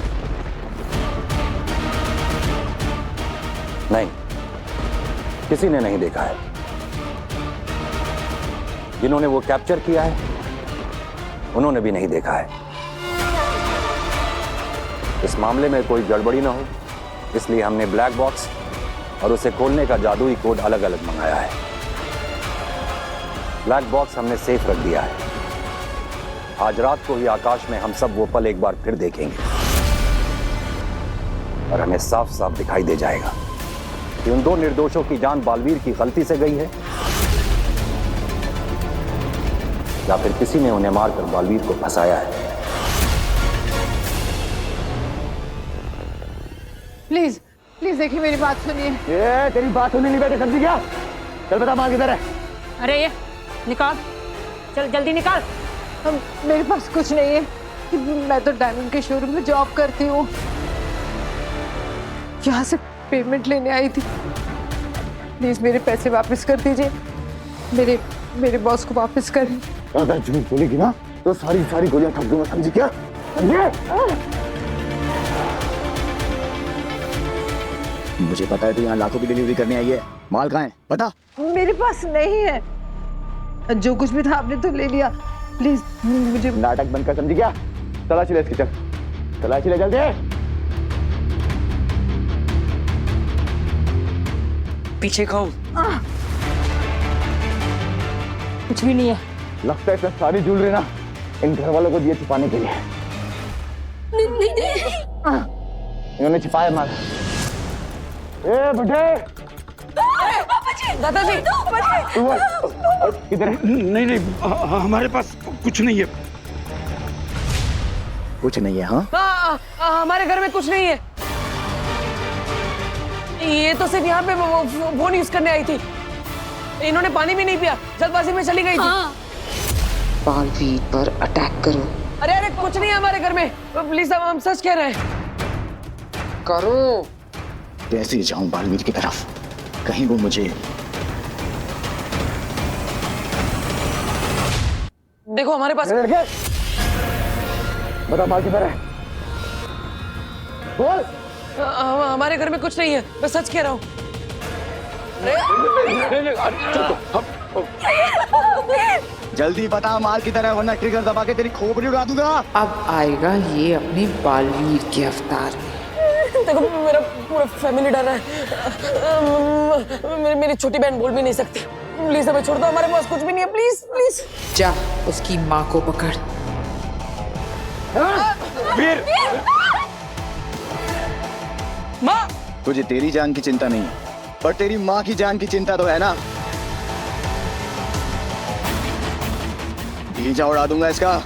नहीं, किसी ने नहीं देखा है। जिन्होंने वो कैप्चर किया है उन्होंने भी नहीं देखा है। इस मामले में कोई गड़बड़ी ना हो इसलिए हमने ब्लैक बॉक्स और उसे खोलने का जादुई कोड अलग अलग मंगाया है। ब्लैक बॉक्स हमने सेफ रख दिया है। आज रात को ही आकाश में हम सब वो पल एक बार फिर देखेंगे और हमें साफ साफ दिखाई दे जाएगा कि उन दो निर्दोषों की जान बालवीर की गलती से गई है या फिर किसी ने उन्हें मारकर बालवीर को फंसाया है। प्लीज प्लीज देखिए, मेरी बात सुनिए। ये तेरी बात सुननी नहीं बेटे, समझी क्या? चल बता माल किधर है? अरे ये निकाल, चल जल्दी निकाल। मेरे पास कुछ नहीं है। मैं तो डायमंड के शोरूम में जॉब करती हूँ। यहाँ से पेमेंट लेने आई थी। प्लीज मेरे पैसे वापस कर दीजिए। मेरे बॉस को वापस करें। ज्यादा झूठ बोलेगी ना तो सारी गोलियां ठग दूंगा, समझी क्या? मुझे पता है तू यहाँ लाखों की डिलीवरी करने आई है। माल कहाँ है पता? मेरे पास नहीं है। जो कुछ भी था आपने तो ले लिया। प्लीज मुझे नाटक बंद कर, समझी क्या? तलाशी ले इसकी, चल तलाशी ले जल्दी। पीछे खाओ। कुछ भी नहीं है। लगता है इसमें सारी ज्वेलरी ना इन घर वालों को दिए छिपाने के लिए। इन्होंने छिपाया माल। ए बेटे, दादाजी किधर है? नहीं हमारे पास कुछ नहीं है। कुछ नहीं है? हाँ हमारे घर में कुछ नहीं है। ये तो सिर्फ यहाँ पे फोन यूज करने आई थी। इन्होंने पानी भी नहीं पिया, जल्दबाजी में चली गई थी। बालवीर पर अटैक करो। अरे कुछ नहीं है हमारे घर में। प्लीज हम सच कह रहे हैं। करो। कैसे जाऊं बालवीर की तरफ? कहीं वो मुझे देखो हमारे पास। बता माल किधर है? बोल। हमारे घर में कुछ नहीं है, मैं सच कह रहा हूँ। जल्दी बता माल किधर है वरना ट्रिगर दबा के तेरी खोपड़ी उड़ा दूंगा। अब आएगा ये अपने बालवीर के अवतार में। देखो मेरा पूरा फैमिली डर रहा है। मेरी छोटी बहन बोल भी नहीं सकती। प्लीज हमें छोड़ दो, हमारे पास कुछ भी नहीं है। Please please. जा उसकी माँ को पकड़। वीर! माँ! तुझे तेरी जान की चिंता नहीं है पर तेरी माँ की जान की चिंता तो है ना। भीजा उड़ा दूंगा इसका।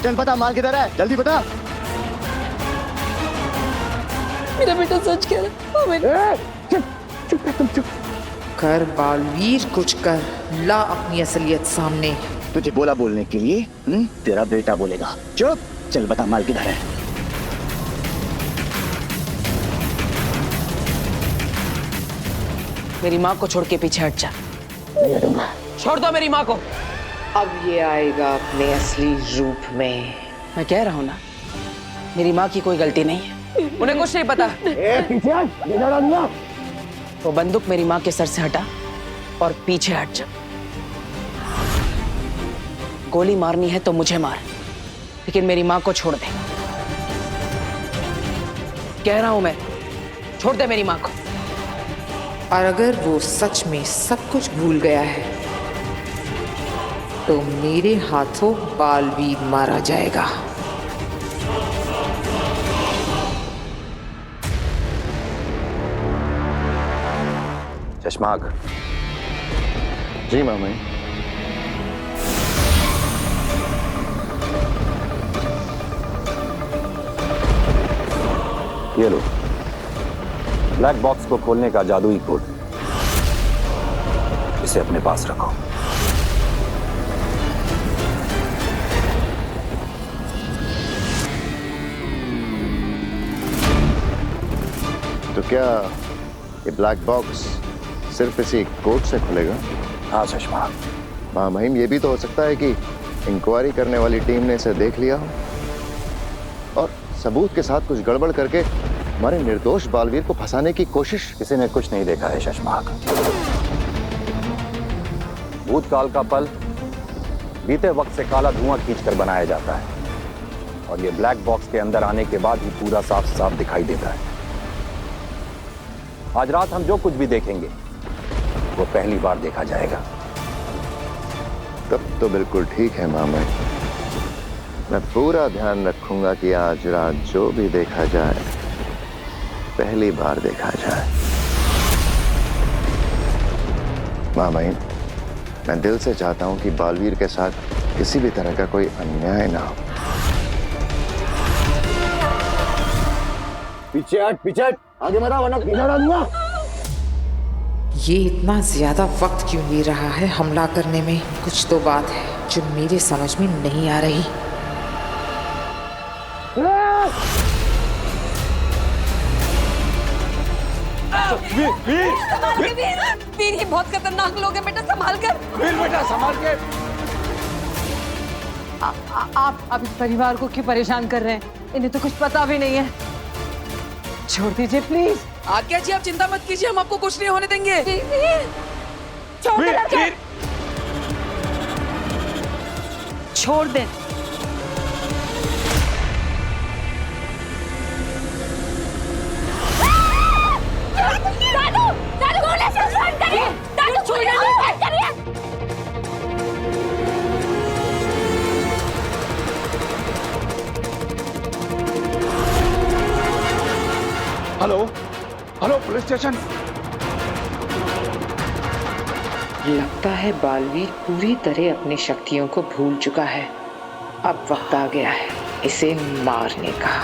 चल बता माल किधर है, जल्दी बता। मेरा बेटा सच कह रहा है। चुप। कर बालवीर, कुछ कर ला अपनी असलियत सामने। तुझे बोला बोलने के लिए तेरा बेटा बोलेगा। चुप। चल बता माल किधर है? मेरी माँ को छोड़ के पीछे हट जा। नहीं हटूंगा। छोड़ दो मेरी माँ को। अब ये आएगा अपने असली रूप में। मैं कह रहा हूँ ना, मेरी माँ की कोई गलती नहीं है। उन्हें कुछ नहीं पता। पीछे हट। वो बंदूक मेरी माँ के सर से हटा और पीछे हट जा। गोली मारनी है तो मुझे मार, लेकिन मेरी माँ को छोड़ दे। कह रहा हूं मैं, छोड़ दे मेरी माँ को। और अगर वो सच में सब कुछ भूल गया है तो मेरे हाथों बालवीर मारा जाएगा। चश्माग। जी महामहिम। ये लो ब्लैक बॉक्स को खोलने का जादुई कोड, इसे अपने पास रखो। तो क्या ये ब्लैक बॉक्स सिर्फ इसी कोड से खुलेगा? हाँ चश्मा। महामहिम, ये भी तो हो सकता है कि इंक्वायरी करने वाली टीम ने इसे देख लिया हो और सबूत के साथ कुछ गड़बड़ करके हमारे निर्दोष बालवीर को फंसाने की कोशिश। किसी ने कुछ नहीं देखा है शशमाक। भूतकाल का पल बीते वक्त से काला धुआं खींचकर बनाया जाता है और ये ब्लैक बॉक्स के अंदर आने के बाद ही पूरा साफ साफ दिखाई देता है। आज रात हम जो कुछ भी देखेंगे वो पहली बार देखा जाएगा। तब तो बिल्कुल ठीक है मामा, मैं पूरा ध्यान रखूंगा कि आज रात जो भी देखा जाए पहली बार देखा जाए। मामा, मैं दिल से चाहता हूं कि बालवीर के साथ किसी भी तरह का कोई अन्याय ना हो। पीछे हट, आगे मत आ वरना पीछे हटा दूंगा। ये इतना ज्यादा वक्त क्यों ले रहा है हमला करने में? कुछ तो बात है जो मेरे समझ में नहीं आ रही। वीर, ये बहुत खतरनाक लोग हैं बेटा, संभाल कर। वीर बेटा संभाल के। आप इस परिवार को क्यों परेशान कर रहे हैं? इन्हें तो कुछ पता भी नहीं है। छोड़ दीजिए प्लीज। आज्ञा जी, आप चिंता मत कीजिए, हम आपको कुछ नहीं होने देंगे। छोड़ दे। Hello hello, police station. लगता है बालवीर पूरी तरह अपनी शक्तियों को भूल चुका है। अब वक्त आ गया है इसे मारने का।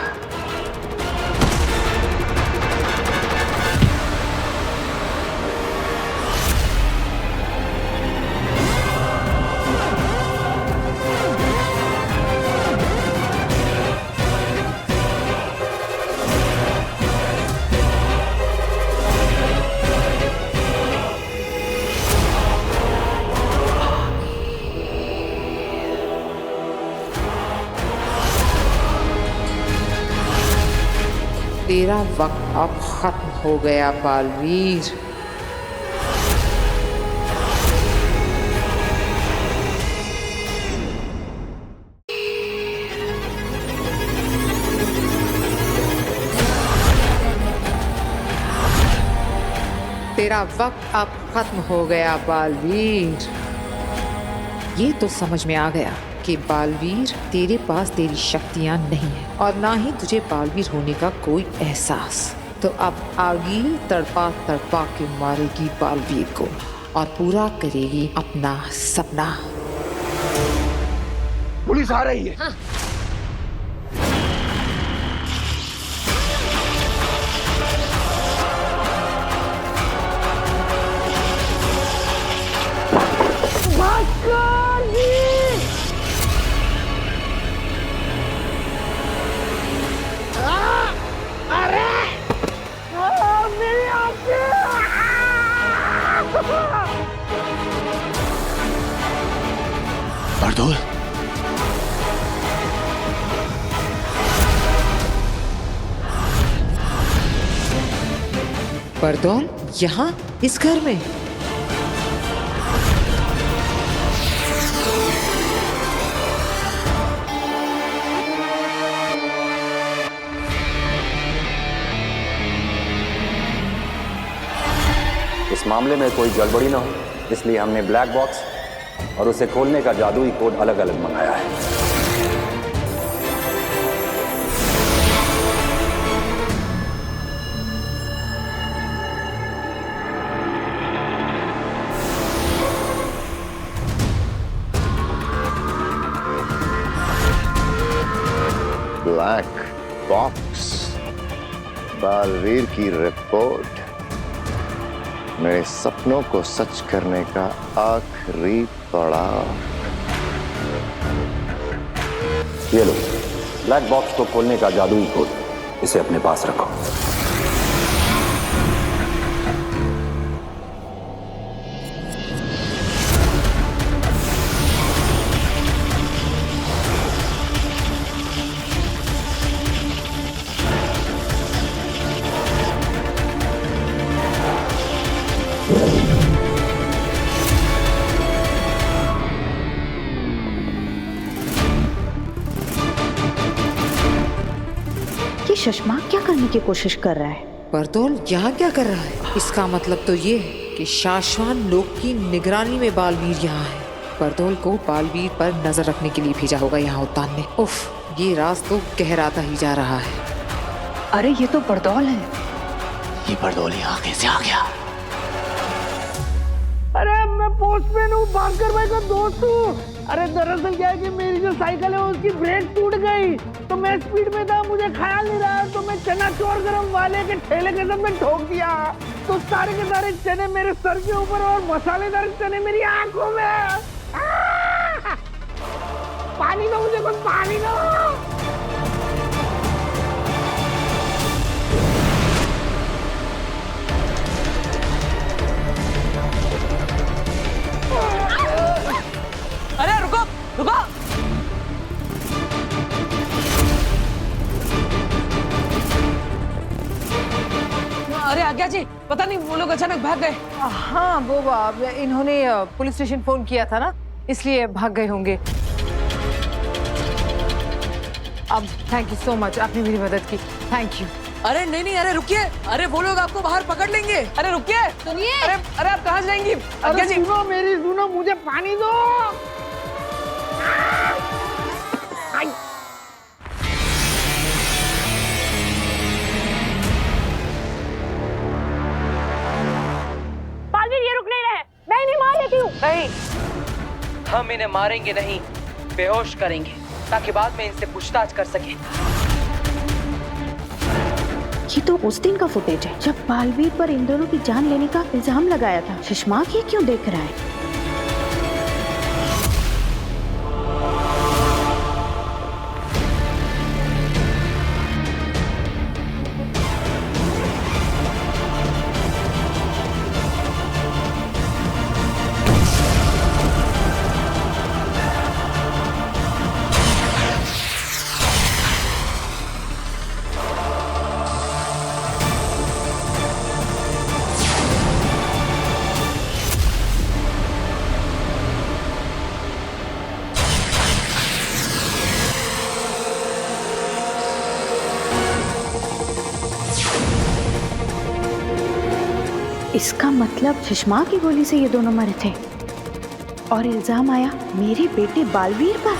तेरा वक्त अब खत्म हो गया बालवीर। तेरा वक्त अब खत्म हो गया बालवीर। ये तो समझ में आ गया कि बालवीर तेरे पास तेरी शक्तियां नहीं है और ना ही तुझे बालवीर होने का कोई एहसास। तो अब आगील तड़पा तड़पा के मारेगी बालवीर को और पूरा करेगी अपना सपना। पुलिस आ रही है। हाँ। बरदोल, बरदौल यहाँ इस घर में? इस मामले में कोई गड़बड़ी ना हो इसलिए हमने ब्लैक बॉक्स और उसे खोलने का जादुई कोड अलग अलग मंगाया है। ब्लैक बॉक्स, बालवीर की रिपोर्ट, मेरे सपनों को सच करने का आखिरी पड़ाव। ये लो ब्लैक बॉक्स को खोलने का जादुई कोड, इसे अपने पास रखो। शशमाक क्या करने की कोशिश कर रहा है? बरदौल यहाँ क्या कर रहा है? इसका मतलब तो ये है कि शाश्वान लोक की निगरानी में बालवीर यहाँ है। बरदौल को बालवीर पर नजर रखने के लिए भेजा होगा यहाँ उत्तान ने। उफ, ये राज तो गहराता ही जा रहा है। अरे ये तो बरदौल है। ये बरदौल यहाँ कैसे आ गया? अरे मैं पोस्टमैन हूँ, भास्कर भाई का दोस्त हूँ। अरे दरअसल क्या है कि मेरी जो साइकिल है उसकी ब्रेक टूट गई, तो मैं स्पीड में था, मुझे ख्याल नहीं रहा, तो मैं चना चोर गरम वाले के ठेले के सब में ठोक दिया। तो सारे के सारे चने मेरे सर के ऊपर और मसालेदार चने मेरी आंखों में। पानी दो मुझे, कुछ पानी दो। अरे रुको रुको, अरे आज्ञा जी, पता नहीं वो लोग अचानक भाग गए। हाँ, वो इन्होंने पुलिस स्टेशन फोन किया था ना, इसलिए भाग गए होंगे। अब थैंक यू सो मच, आपने मेरी मदद की, थैंक यू। अरे नहीं नहीं, अरे रुकिए, अरे वो लोग आपको बाहर पकड़ लेंगे। अरे रुकिए, सुनिए। अरे आप कहाँ जाएंगी? अरे सुनो मेरी, सुनो, मुझे पानी दो। बालवीर ये रुक नहीं रहे, मैं इन्हें मार देती हूँ। नहीं, हम इन्हें मारेंगे नहीं, बेहोश करेंगे ताकि बाद में इनसे पूछताछ कर सके। ये तो उस दिन का फुटेज है जब बालवीर पर इन दोनों की जान लेने का इल्जाम लगाया था। शशमाक ये क्यों देख रहा है? इसका मतलब शशमाक की गोली से ये दोनों मरे थे और इल्जाम आया मेरे बेटे बालवीर पर।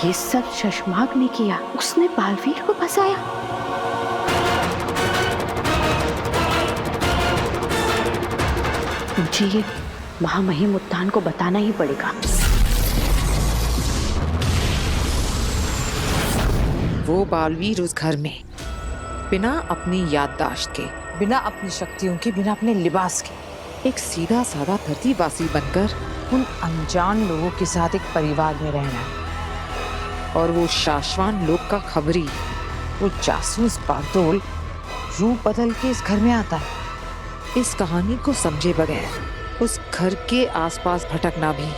ये सब शशमाक ने किया, उसने बालवीर को फंसाया। मुझे ये महामहिम उत्तान को बताना ही पड़ेगा। वो बालवीर उस घर में बिना अपनी याददाश्त के, बिना अपनी शक्तियों के, बिना अपने लिबास के, एक सीधा साधा धरतीवासी बनकर उन अनजान लोगों के साथ एक परिवार में रह रहा है। और वो शाश्वान लोक का खबरी, वो जासूस बागडोल रूप बदल के इस घर में आता है। इस कहानी को समझे बगैर उस घर के आसपास भटकना भी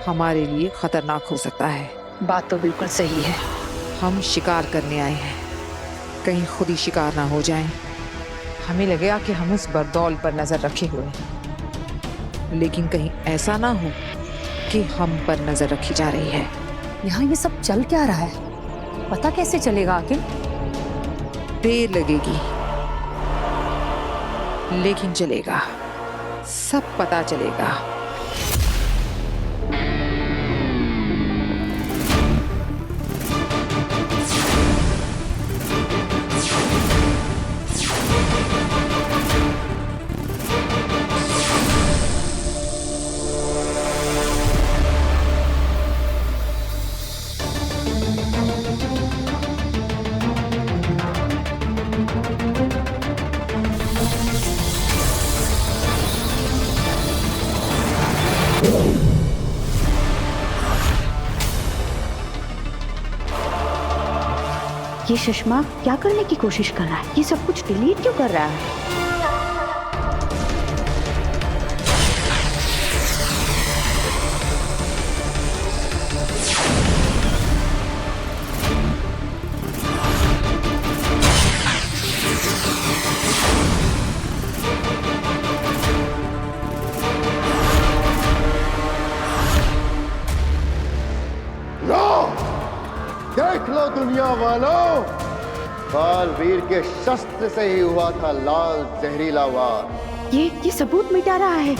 हमारे लिए खतरनाक हो सकता है। बात तो बिल्कुल सही है। हम शिकार करने आए हैं, कहीं खुद ही शिकार ना हो जाएं। हमें लगेगा कि हम उस बरदौल पर नजर रखे हुए हैं, लेकिन कहीं ऐसा ना हो कि हम पर नजर रखी जा रही है। यहाँ ये सब चल क्या रहा है, पता कैसे चलेगा आखिर? देर लगेगी, लेकिन चलेगा, सब पता चलेगा। ये शशमा क्या करने की कोशिश कर रहा है? ये सब कुछ डिलीट क्यों कर रहा है? देख लो दुनिया वालों, बालवीर के शस्त्र से ही हुआ था लाल जहरीला वार। ये सबूत मिटा रहा है।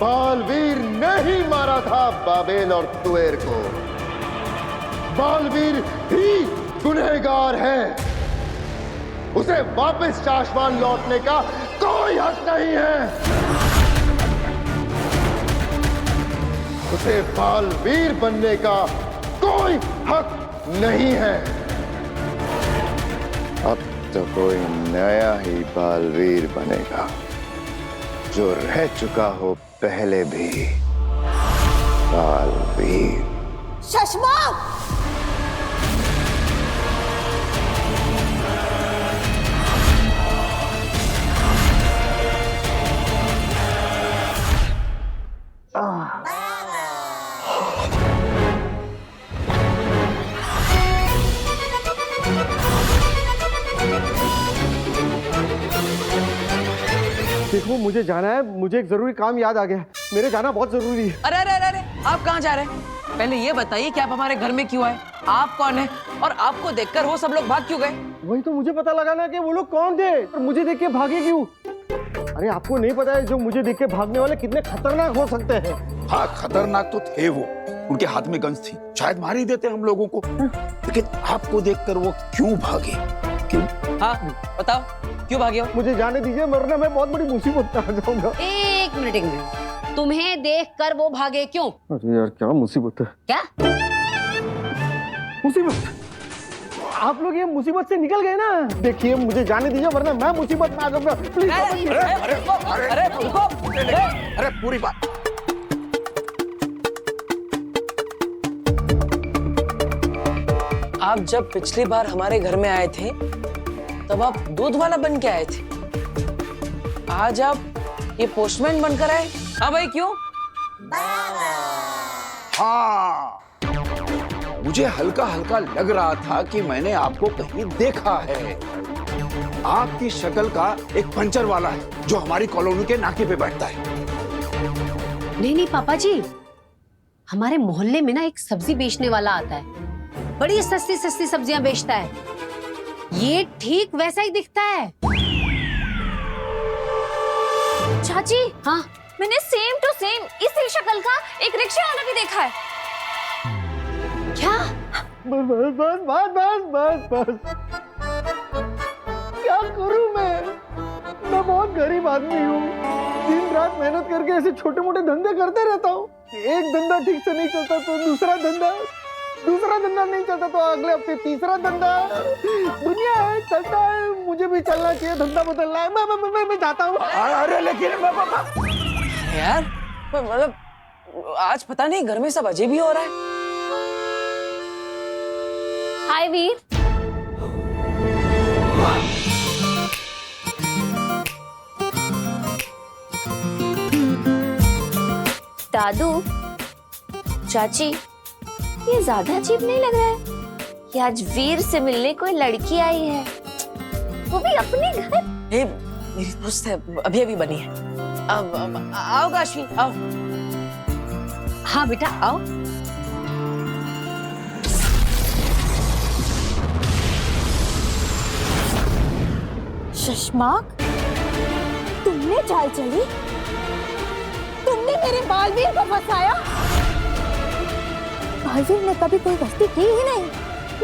बालवीर ने ही मारा था बाबेल और तुएर को। बालवीर ही गुनहगार है। उसे वापस शाश्वान लौटने का कोई हक नहीं है। उसे बालवीर बनने का कोई हक नहीं है। अब तो कोई नया ही बालवीर बनेगा, जो रह चुका हो पहले भी बालवीर। शशमाक! देखो मुझे जाना है, मुझे एक जरूरी काम याद आ गया। मेरे जाना बहुत जरूरी है। अरे अरे अरे अरे, आप कहाँ जा रहे हैं? पहले ये बताइए कि आप हमारे घर में क्यों आए? आप कौन है? और आपको देखकर वो सब लोग भाग क्यों गए? वही तो मुझे पता लगाना कि वो लोग कौन थे और मुझे देख के भागे क्यों। अरे आपको नहीं पता है जो मुझे देख के भागने वाले कितने खतरनाक हो सकते हैं। हाँ, खतरनाक तो थे वो। उनके हाथ में गन्स थी, शायद मार ही देते हम लोगों को। लेकिन आपको देखकर वो क्यों भागे? क्यों? हाँ बताओ, क्यों भागे हो? मुझे जाने दीजिए, वरना मैं बहुत बड़ी मुसीबत में आ जाऊंगा। एक मिनट, तुम्हें देखकर वो भागे क्यों? अरे यार क्या मुसीबत है। क्या मुसीबत? आप लोग ये मुसीबत से निकल गए ना। देखिए मुझे जाने दीजिए, वरना मैं मुसीबत में आ जाऊंगा। प्लीज। अरे पूरी बात। आप जब पिछली बार हमारे घर में आए थे तब आप दूध वाला बन के आए थे। आज आप ये पोस्टमैन बनकर आए। हाँ भाई क्यों? हाँ, मुझे हल्का हल्का लग रहा था कि मैंने आपको कहीं देखा है। आपकी शक्ल का एक पंचर वाला है जो हमारी कॉलोनी के नाके पे बैठता है। नहीं पापा जी, हमारे मोहल्ले में ना एक सब्जी बेचने वाला आता है, बड़ी सस्ती सस्ती सब्जियां बेचता है। ये ठीक वैसा ही दिखता है। चाची, हाँ मैंने सेम टू सेम इसी शक्ल का एक रिक्शा वाला भी देखा है। क्या? बस बस बस बस बस बस बस। क्या करूं मैं बहुत गरीब आदमी हूँ। दिन रात मेहनत करके ऐसे छोटे मोटे धंधे करते रहता हूँ। एक धंधा ठीक से नहीं चलता तो दूसरा धंधा नहीं चलता तो अगले हफ्ते तीसरा धंधा। दुनिया है, चलता है, मुझे भी चलना चाहिए, धंधा बदलना है। मैं जाता हूँ। अरे लेकिन यार मतलब आज पता नहीं घर में सब अजीब ही हो रहा है। हाय वीर। दादू, चाची, ये ज्यादा अजीब नहीं लग रहा है कि आज वीर से मिलने कोई लड़की आई है, वो भी अपने घर? ये मेरी दोस्त है, अभी अभी बनी है। आओ काशी, आओ। हाँ बेटा आओ। शशमाक, तुमने चाल चली, तुमने मेरे बालवीर को फंसाया। बालवीर ने कभी कोई गलती की ही नहीं,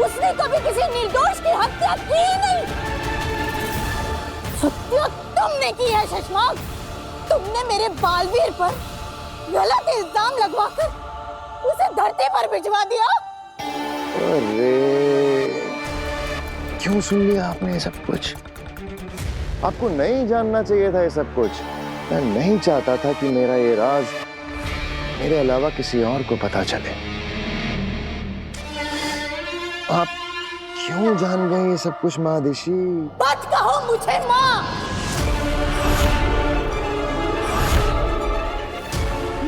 उसने कभी किसी निर्दोष की हत्या की ही नहीं। हत्या तुमने की है शशमाग। तुमने मेरे बालवीर पर गलत इल्जाम लगवाकर उसे धरती पर भिजवा दिया। अरे क्यों सुन लिया आपने ये सब कुछ? आपको नहीं जानना चाहिए था ये सब कुछ। मैं नहीं चाहता था कि मेरा ये राज मेरे अलावा किसी और को पता चले। आप क्यों जान गए ये सब कुछ महादिशी? मत कहो मुझे माँ,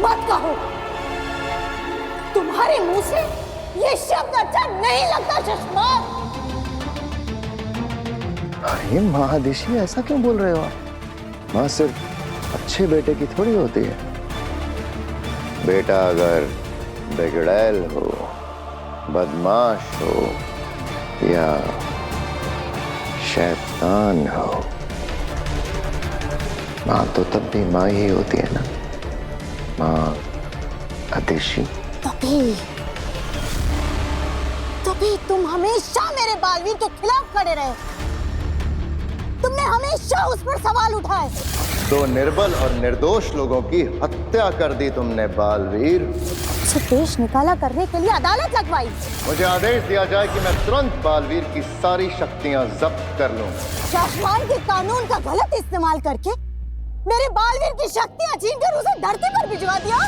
मत कहो। तुम्हारे मुंह से ये शब्द अच्छा नहीं लगता शशमाग। अरे महादिशी ऐसा क्यों बोल रहे हो आप? माँ सिर्फ अच्छे बेटे की थोड़ी होती है। बेटा अगर बिगड़ैल हो, बदमाश हो या शैतान हो, माँ तो तब भी माँ ही होती है ना। माँ आदिशी। तभी तुम हमेशा मेरे बालवीर के खिलाफ खड़े रहे। तुमने हमेशा उस पर सवाल उठाए। दो निर्बल और निर्दोष लोगों की हत्या कर दी तुमने बालवीर। उसे देश निकाला करने के लिए अदालत लगवाई। मुझे आदेश दिया जाए कि मैं तुरंत बालवीर की सारी शक्तियां जब्त कर लूं। शासमान के कानून का गलत इस्तेमाल करके मेरे बालवीर की शक्तियां छीनकर उसे धरती पर भिजवा दिया।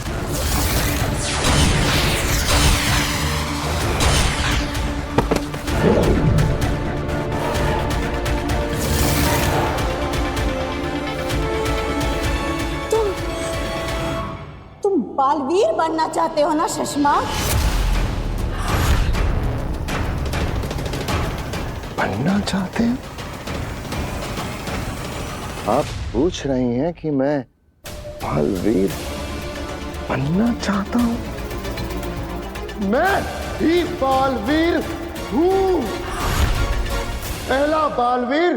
तुम बालवीर बनना चाहते हो ना शशमाग? बनना चाहते हैं? आप पूछ रही हैं कि मैं बालवीर बनना चाहता हूं? मैं ही बालवीर हूं। पहला बालवीर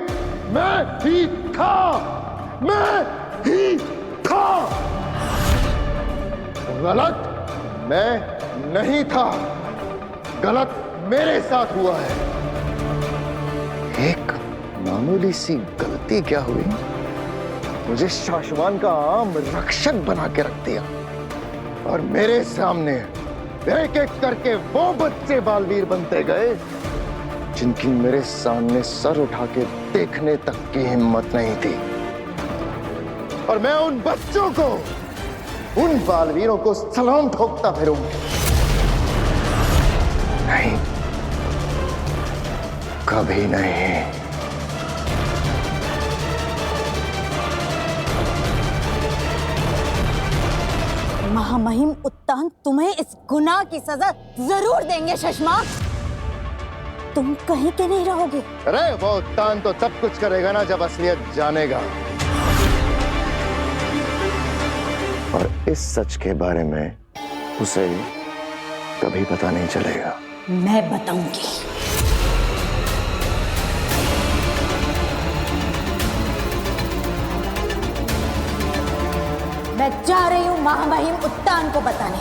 मैं ही था। मैं ही था। गलत मैं नहीं था। गलत मेरे साथ हुआ है। एक मामूली सी गलती क्या हुई, मुझे शासमान का आम रक्षक बना के रख दिया और मेरे सामने एक एक करके वो बच्चे बालवीर बनते गए जिनकी मेरे सामने सर उठा के देखने तक की हिम्मत नहीं थी। और मैं उन बच्चों को, उन बालवीरों को सलाम ठोकता फिरूंगा। नहीं, कभी नहीं। महामहिम उत्तान तुम्हें इस गुनाह की सजा जरूर देंगे शशमाग। तुम कहीं के नहीं रहोगे। अरे वो उत्तान तो तब कुछ करेगा ना जब असलियत जानेगा। और इस सच के बारे में उसे कभी पता नहीं चलेगा। मैं बताऊंगी। मैं जा रही हूँ महामहिम उत्तान को बताने।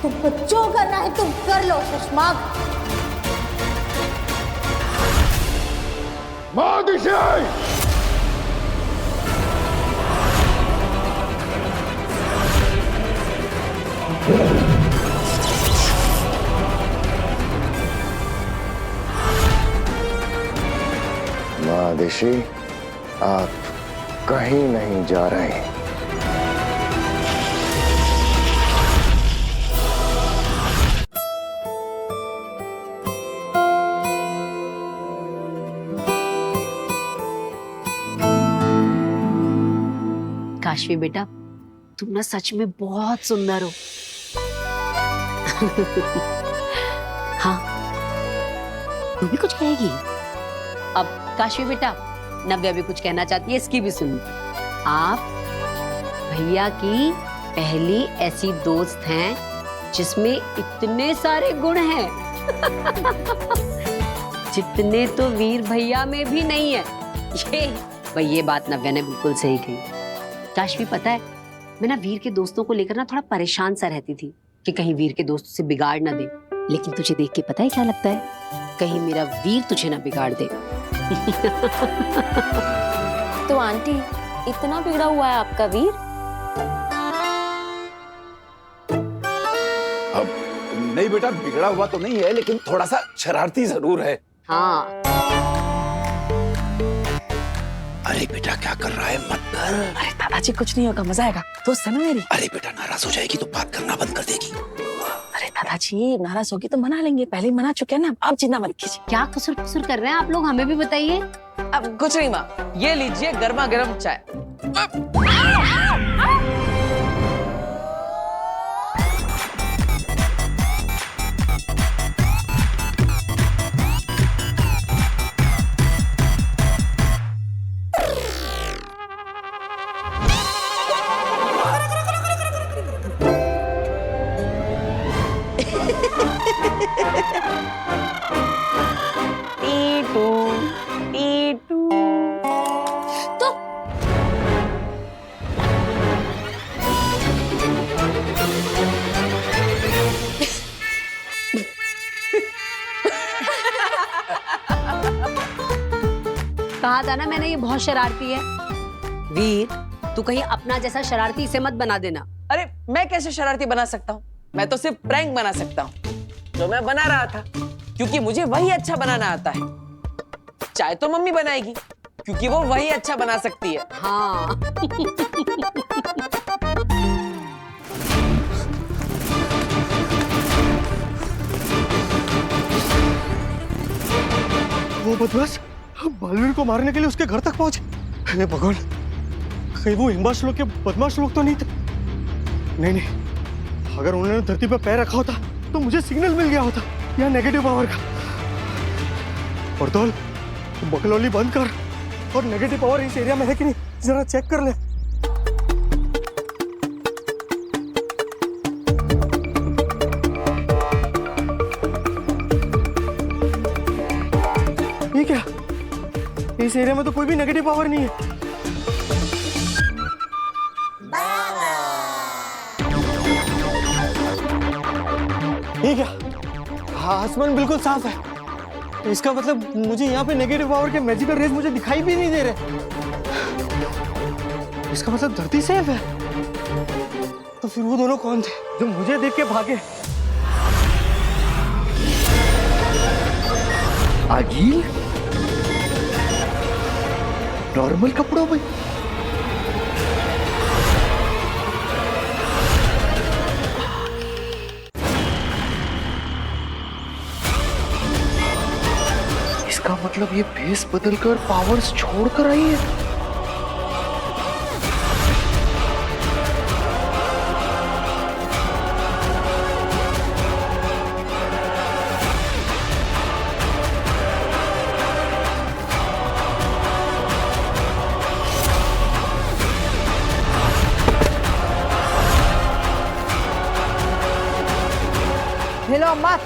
तुमको जो करना है तुम कर लो शशमाग। महादिशी, आप कहीं नहीं जा रहे। काशवी बेटा, तुम ना सच में बहुत सुंदर हो। हाँ, तू भी कुछ कहेगी? अब काशवी बेटा, नव्या भी कुछ कहना चाहती है, इसकी भी सुन। आप भैया की पहली ऐसी दोस्त हैं जिसमें इतने सारे गुण हैं जितने तो वीर भैया में भी नहीं है। भाई ये बात नव्या ने बिल्कुल सही कही। काशवी पता है, मैं ना वीर के दोस्तों को लेकर ना थोड़ा परेशान सा रहती थी कि कहीं वीर के दोस्त उसे बिगाड़ ना दे। लेकिन तुझे देख के पता है क्या लगता है, कहीं मेरा वीर तुझे ना बिगाड़ दे। तो आंटी, इतना बिगड़ा हुआ है आपका वीर? अब नहीं बेटा, बिगड़ा हुआ तो नहीं है, लेकिन थोड़ा सा शरारती जरूर है। हाँ। अरे बेटा क्या कर रहा है, मत कर। अरे दादाजी कुछ नहीं होगा, मजा आएगा। दोस्त है ना मेरी। अरे बेटा नाराज हो जाएगी तो बात करना बंद कर देगी। अरे दादाजी नाराज होगी तो मना लेंगे, पहले ही मना चुके हैं ना, आप चिंता मत कीजिए। क्या कुसुर कुसुर कर रहे हैं आप लोग, हमें भी बताइए। अब कुछ नहीं माँ, ये लीजिए गर्मा गर्म चाय। कहा था ना मैंने, ये बहुत शरारती है। वीर, तू कहीं अपना जैसा शरारती इसे मत बना देना। अरे मैं कैसे शरारती बना सकता हूँ? मैं तो सिर्फ प्रैंक बना सकता हूँ, जो मैं बना रहा था, क्योंकि मुझे वही अच्छा बनाना आता है। चाय तो मम्मी बनाएगी, क्योंकि वो वही अच्छा बना सकती है। हाँ। वो बदमाश बालवीर को मारने के लिए उसके घर तक पहुंचे। हे भगवान, कहीं वो हिम्बाश लोग के बदमाश लोग तो नहीं थे? नहीं, अगर उन्होंने धरती पर पैर रखा होता तो मुझे सिग्नल मिल गया होता या नेगेटिव पावर का। पर्दौल, बकलौली बंद कर और नेगेटिव पावर इस एरिया में है कि नहीं जरा चेक कर ले। ये क्या, इस एरिया में तो कोई भी नेगेटिव पावर नहीं है। ये क्या, आसमान बिल्कुल साफ है, इसका मतलब मुझे यहाँ पे नेगेटिव पावर के मैजिकल रेज मुझे दिखाई भी नहीं दे रहे। इसका मतलब धरती सेफ है। तो फिर वो दोनों कौन थे जो मुझे देख के भागे? आगिल नॉर्मल कपड़ों में? इसका मतलब ये भेस बदलकर पावर्स छोड़कर आई है। हिलो मत,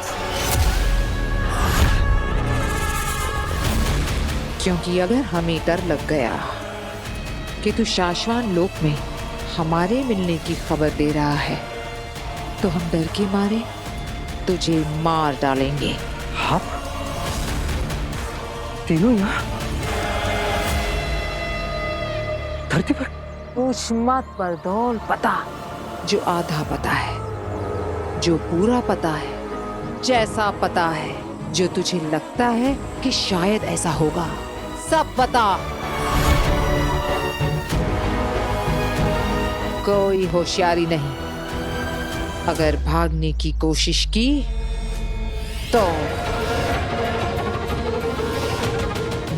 क्योंकि अगर हमें डर लग गया कि तू शाश्वान लोक में हमारे मिलने की खबर दे रहा है, तो हम डर के मारे तुझे मार डालेंगे। हाँ, तीनों यहाँ धरती पर? पूछ मत पर्दौल, पता जो आधा पता है, जो पूरा पता है, जैसा पता है, जो तुझे लगता है कि शायद ऐसा होगा, सब पता। कोई होशियारी नहीं। अगर भागने की कोशिश की तो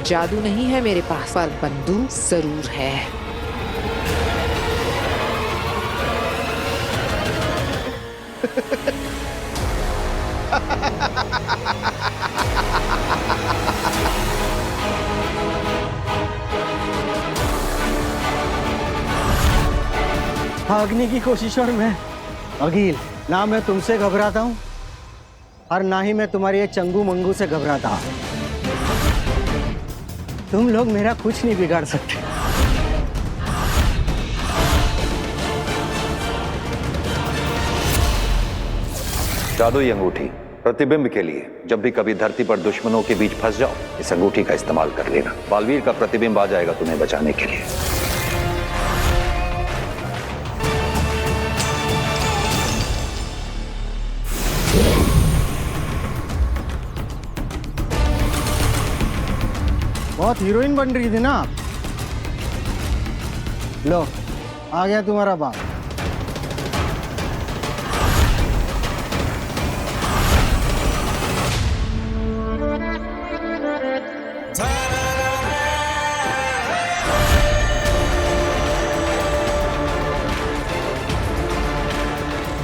जादू नहीं है मेरे पास, पर बंदूक जरूर है। भागने की कोशिश और मैं? अगिल, ना मैं तुमसे घबराता हूँ और ना ही मैं तुम्हारी ये चंगू मंगू से घबराता हूँ। तुम लोग मेरा कुछ नहीं बिगाड़ सकते। जादुई अंगूठी प्रतिबिंब के लिए जब भी कभी धरती पर दुश्मनों के बीच फंस जाओ, इस अंगूठी का इस्तेमाल कर लेना। बालवीर का प्रतिबिंब आ जाएगा तुम्हें बचाने के लिए। बहुत हीरोइन बन रही थी ना आप। लो आ गया तुम्हारा बाप।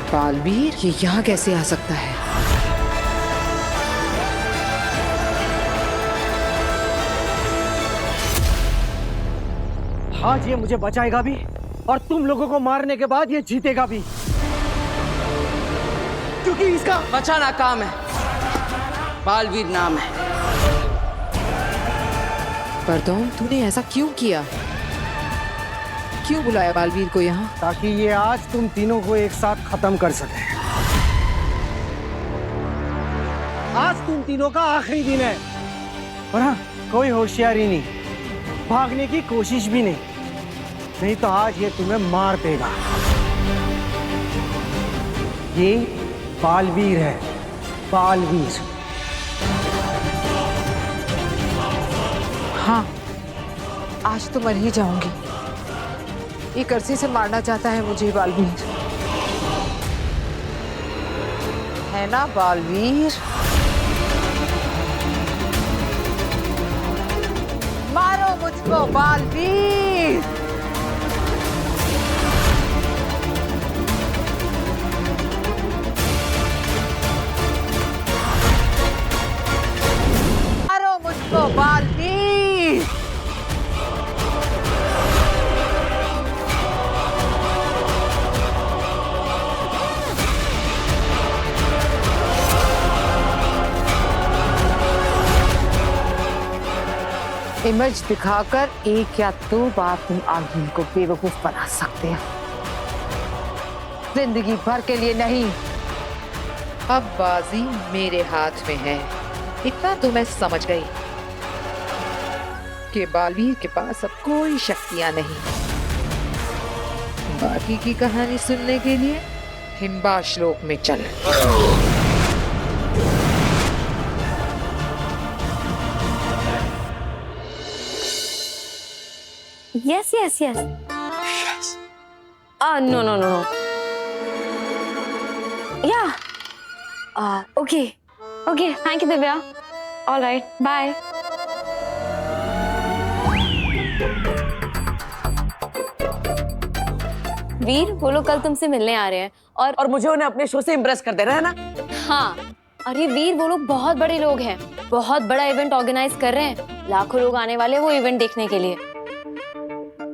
बालवीर ये यहाँ कैसे आ सकता है? आज ये मुझे बचाएगा भी और तुम लोगों को मारने के बाद ये जीतेगा भी, क्योंकि इसका बचाना काम है, बालवीर नाम है। परदौन, तूने ऐसा क्यों किया? क्यों बुलाया बालवीर को यहाँ? ताकि ये आज तुम तीनों को एक साथ खत्म कर सके। आज तुम तीनों का आखिरी दिन है और हाँ, कोई होशियारी नहीं, भागने की कोशिश भी नहीं तो आज ये तुम्हें मार देगा। ये बालवीर है, बालवीर। हाँ, आज तो मर ही जाऊंगी। एक अरसे से मारना चाहता है मुझे बालवीर, है ना बालवीर? मारो मुझको बालवीर। मारो मुझको बालवीर। इमेज दिखाकर एक या दो बार तुम आगिल को बेवकूफ बना सकते हो, जिंदगी भर के लिए नहीं। अब बाजी मेरे हाथ में है, इतना तो मैं समझ गई कि बालवीर के पास अब कोई शक्तियां नहीं। बाकी की कहानी सुनने के लिए हिम्बा श्लोक में चल। Yes, yes, yes. No. Yeah. Okay. Thank you, Divya. All right. Bye. वीर, वो लोग कल तुमसे मिलने आ रहे हैं और मुझे उन्हें अपने शो से इम्प्रेस कर देना है ना? हाँ, अरे वीर, वो लोग बहुत बड़े लोग हैं, बहुत बड़ा इवेंट ऑर्गेनाइज कर रहे हैं। लाखों लोग आने वाले वो इवेंट देखने के लिए।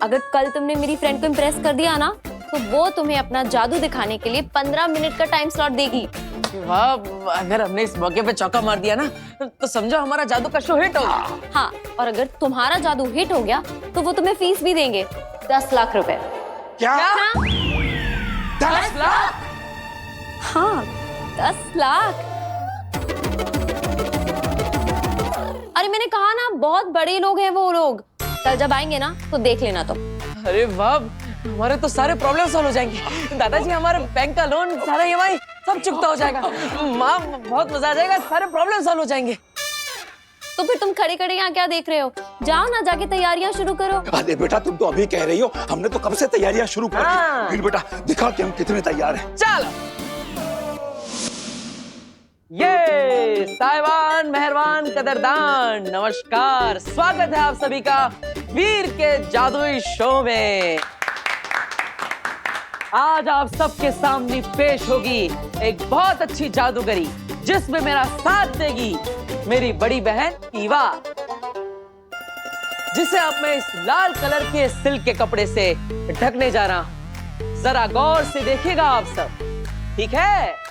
अगर कल तुमने मेरी फ्रेंड को इम्प्रेस कर दिया ना, तो वो तुम्हें अपना जादू दिखाने के लिए 15 मिनट का टाइम स्लॉट देगी। वाह, अगर हमने इस मौके पे चौका मार दिया ना, तो समझो हमारा जादू का शो हिट हो गया। हाँ, और अगर तुम्हारा जादू हिट हो गया तो वो तुम्हें फीस भी देंगे, 10 लाख रुपए। क्या? 10 लाख? हाँ, 10 लाख। अरे मैंने कहा ना, बहुत बड़े लोग हैं वो लोग। कल जब आएंगे ना तो देख लेना तुम। अरे वाह, हमारे तो सारे प्रॉब्लम सॉल्व हो जाएंगे। दादाजी, हमारे बैंक का लोन, सारा EMI सब चुकता हो जाएगा। माँ, बहुत मजा आ जाएगा, सारे प्रॉब्लम सॉल्व हो जाएंगे। तो फिर तुम खड़े खड़े यहाँ क्या देख रहे हो? जाओ ना, जाके तैयारियां शुरू करो। अरे बेटा, तुम तो अभी कह रही हो, हमने तो कब से तैयारियां शुरू कर दी। फिर बेटा दिखा कि हम कितने तैयार हैं। चलो। ये साहिबान, मेहरबान, कदरदान, नमस्कार। स्वागत है आप सभी का वीर के जादुई शो में। आज आप सबके सामने पेश होगी एक बहुत अच्छी जादूगरी, जिसमें मेरा साथ देगी मेरी बड़ी बहन ईवा, जिसे अब मैं इस लाल कलर के सिल्क के कपड़े से ढकने जा रहा हूं। जरा गौर से देखिएगा आप सब, ठीक है?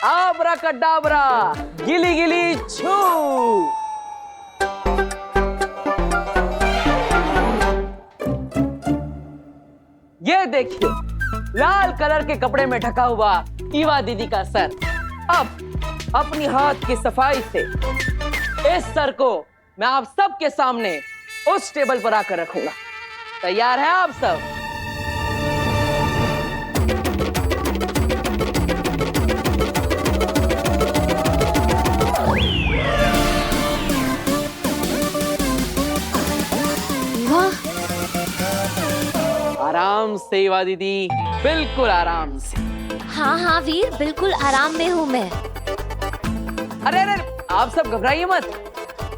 आबराकडाबरा, गिली गिली छू। ये देखिए, लाल कलर के कपड़े में ढका हुआ ईवा दीदी का सर। अब अपनी हाथ की सफाई से इस सर को मैं आप सबके सामने उस टेबल पर आकर रखूंगा। तैयार है आप सब? आराम से ईवा दीदी, बिल्कुल आराम से। हाँ हाँ वीर, बिल्कुल आराम में हूँ मैं। अरे अरे आप सब घबराइए मत,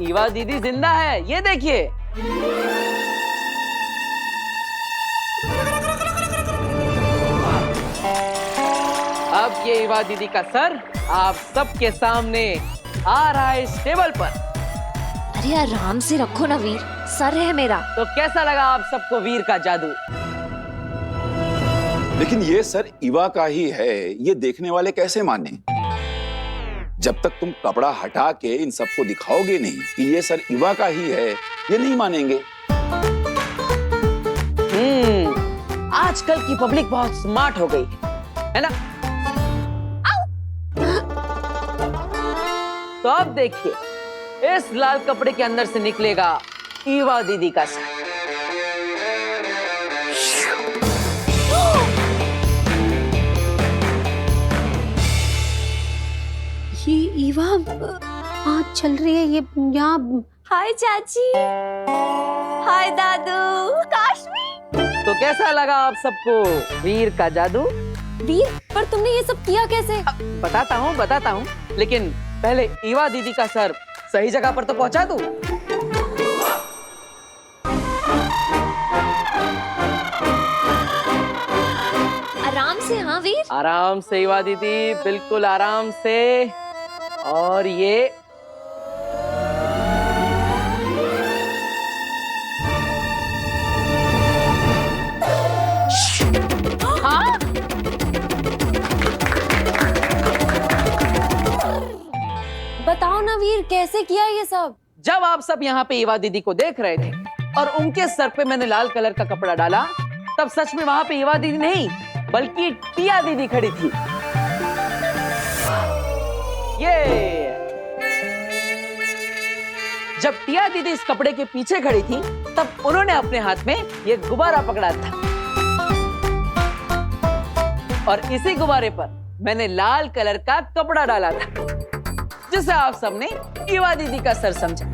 ईवा दीदी जिंदा है, ये देखिए। अब ये ईवा दीदी का सर आप सबके सामने आ रहा है इस टेबल पर। अरे आराम से रखो ना वीर, सर है मेरा। तो कैसा लगा आप सबको वीर का जादू? लेकिन ये सर ईवा का ही है, ये देखने वाले कैसे माने? जब तक तुम कपड़ा हटा के इन सबको दिखाओगे नहीं कि ये सर ईवा का ही है, ये नहीं मानेंगे। आजकल की पब्लिक बहुत स्मार्ट हो गई है ना? तो अब देखिए, इस लाल कपड़े के अंदर से निकलेगा ईवा दीदी का सर। ये ईवा आज चल रही है, ये यहाँ। हाय चाची, हाय दादू, काश्मी। तो कैसा लगा आप सबको वीर का जादू? वीर, पर तुमने ये सब किया कैसे? बताता हूँ, लेकिन पहले ईवा दीदी का सर सही जगह पर तो पहुंचा दूं। आराम से। हाँ वीर, आराम से ईवा दीदी, बिल्कुल आराम से। और ये हाँ? बताओ ना वीर, कैसे किया ये सब? जब आप सब यहाँ पे ईवा दीदी को देख रहे थे और उनके सर पे मैंने लाल कलर का कपड़ा डाला, तब सच में वहां पे ईवा दीदी नहीं बल्कि टिया दीदी खड़ी थी। ये जब टिया दीदी इस कपड़े के पीछे खड़ी थी, तब उन्होंने अपने हाथ में ये गुब्बारा पकड़ा था और इसी गुब्बारे पर मैंने लाल कलर का कपड़ा डाला था, जिसे आप सबने ईवा दीदी का सर समझा।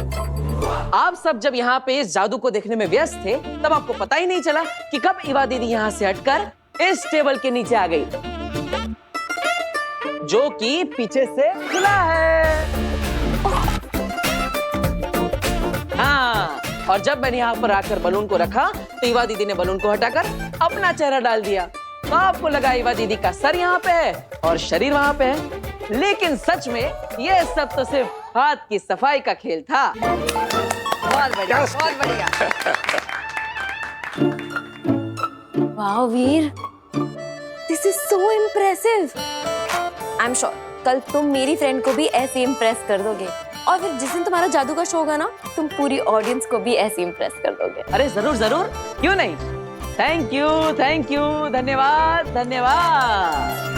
आप सब जब यहाँ पे इस जादू को देखने में व्यस्त थे, तब आपको पता ही नहीं चला कि कब ईवा दीदी यहाँ से हटकर इस टेबल के नीचे आ गई, जो कि पीछे से खुला है। हाँ, और जब मैंने यहाँ पर आकर बलून को रखा, तो ईवा दीदी ने बलून को हटाकर अपना चेहरा डाल दिया। तो आपको लगा ईवा दीदी का सर यहाँ पे है और शरीर वहाँ पे है, लेकिन सच में ये सब तो सिर्फ हाथ की सफाई का खेल था। बहुत बढ़िया, बहुत बढ़िया। वाह Veer, this is so impressive. I am sure कल तुम मेरी फ्रेंड को भी ऐसे इम्प्रेस कर दोगे, और फिर जिस दिन तुम्हारा जादू का शो होगा ना, तुम पूरी ऑडियंस को भी ऐसे इम्प्रेस कर दोगे। अरे जरूर जरूर, क्यों नहीं। थैंक यू, धन्यवाद धन्यवाद।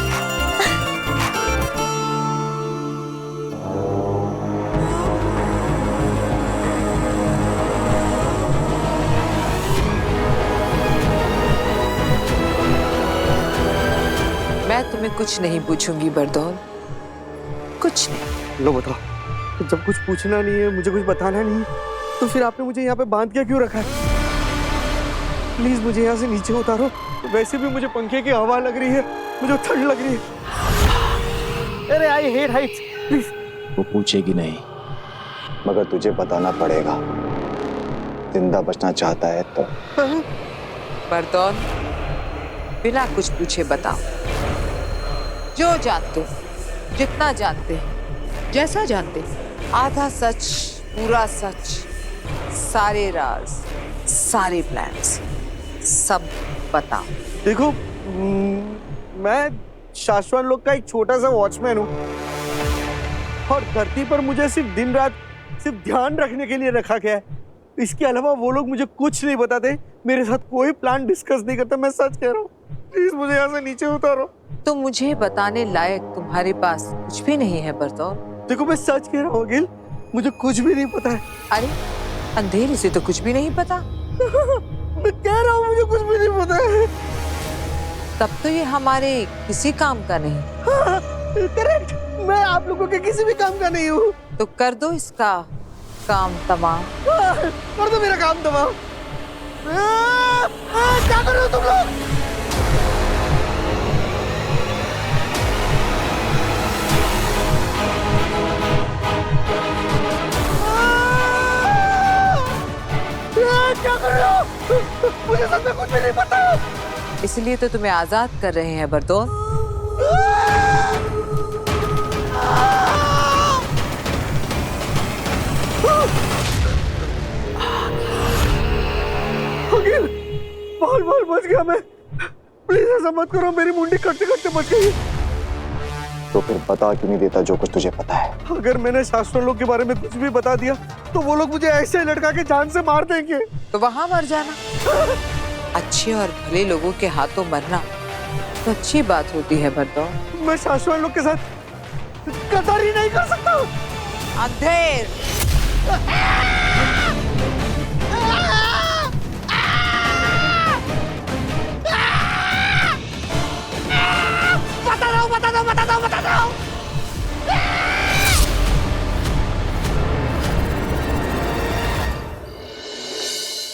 मैं तुम्हें कुछ नहीं पूछूंगी बरदौल, कुछ नहीं। लो बताओ, जब कुछ पूछना नहीं है, मुझे कुछ बताना नहीं है, तो फिर आपने मुझे यहाँ पे बांध के क्यों रखा है? प्लीज मुझे यहाँ से नीचे उतारो। वैसे भी मुझे पंखे की हवा लग रही है, मुझे ठंड लग रही है। अरे आई हेट हाइट्स, प्लीज। वो पूछेगी नहीं, मगर तुझे बताना पड़ेगा। जिंदा बचना चाहता है तो। बरदौल, बिना कुछ पूछे बताओ, जो जानते हो, जितना जानते हैं, जैसा जानते हैं, आधा सच, पूरा सच, सारे राज, सारे प्लान्स, सब बताओ। देखो, मैं शाश्वत लोग का एक छोटा सा वॉचमैन हूँ, और धरती पर मुझे सिर्फ दिन रात सिर्फ ध्यान रखने के लिए रखा गया है। इसके अलावा वो लोग मुझे कुछ नहीं बताते, मेरे साथ कोई प्लान डिस्कस नहीं करते। मैं सच कह रहा हूँ। प्लीज मुझे यहाँ से नीचे उतारो। तो मुझे बताने लायक तुम्हारे पास कुछ भी नहीं है बरतौर? देखो मैं सच कह रहा हूँ अगिल, मुझे कुछ भी नहीं पता है। अरे अंधेरे से तो कुछ भी नहीं पता। मैं कह रहा हूँ मुझे कुछ भी नहीं पता है। तब तो ये हमारे किसी काम का नहीं। करेक्ट, मैं आप लोगों के किसी भी काम का नहीं हूँ। तो कर दो इसका काम तमाम। कर दो मेरा काम तमाम। क्या कर रहे हो तुम लोग? क्या कर रहे हो? मुझे सच में कुछ भी नहीं पता। इसलिए तो तुम्हें आजाद कर रहे हैं बरतौर। अगिल, बाल बच गया मैं। प्लीज ऐसा मत करो, मेरी मुंडी कटते कटते बच गई। तो फिर बता क्यों नहीं देता जो कुछ तुझे पता है? अगर मैंने शास्त्रों लोग के बारे में कुछ भी बता दिया तो वो लोग मुझे ऐसे लटका के जान से मार देंगे। तो वहां मर जाना। अच्छे और भले लोगों के हाथों मरना तो अच्छी बात होती है बरतौर। मैं शाश्वत लोग के साथ गद्दारी नहीं कर सकता। अंधेर बता दो।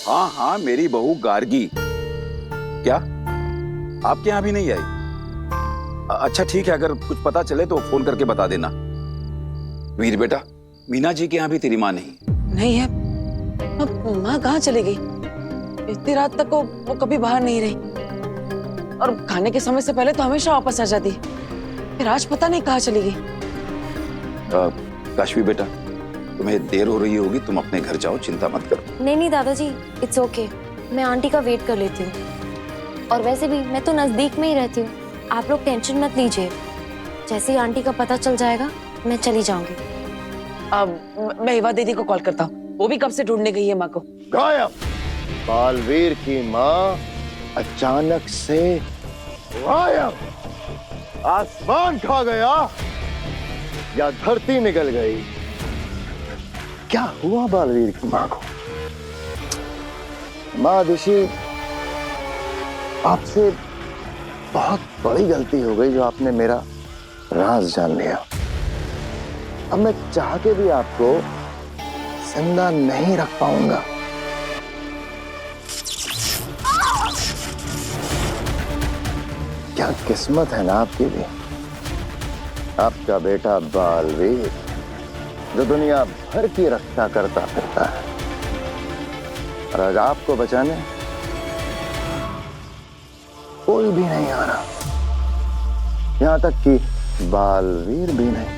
हाँ हाँ, मेरी बहू गार्गी। क्या आपके यहाँ भी नहीं आई? अच्छा ठीक है, अगर कुछ पता चले तो फोन करके बता देना। वीर बेटा, मीना जी के यहाँ भी तेरी माँ नहीं है। अब माँ कहाँ चली गई? इतनी रात तक वो कभी बाहर नहीं रही, और खाने के समय से पहले तो हमेशा वापस आ जाती। फिर आज पता नहीं कहाँ चली गई। काशवी बेटा, तुम्हें देर हो रही होगी, तुम अपने घर जाओ, चिंता मत करो। नहीं दादाजी, इट्स ओके, मैं आंटी का वेट कर लेती हूँ। और वैसे भी मैं तो नजदीक में ही रहती हूँ, आप लोग टेंशन मत लीजिए। जैसे ही आंटी का पता चल जाएगा मैं चली जाऊंगी। अब मैं हिवा दीदी को कॉल करता हूँ, वो भी कब से ढूंढने गई है माँ को। गायब। बालवीर की माँ अचानक से गायब। आसमान खा गया या धरती निकल गई? क्या हुआ बालवीर की माँ को? माँ दिशी, आपसे बहुत बड़ी गलती हो गई जो आपने मेरा राज जान लिया। अब मैं चाह के भी आपको जिंदा नहीं रख पाऊंगा। क्या किस्मत है ना आपकी भी। आपका बेटा बालवीर जो दुनिया भर की रक्षा करता फिरता है, और आज आपको बचाने कोई भी नहीं आ रहा, यहां तक कि बालवीर भी नहीं।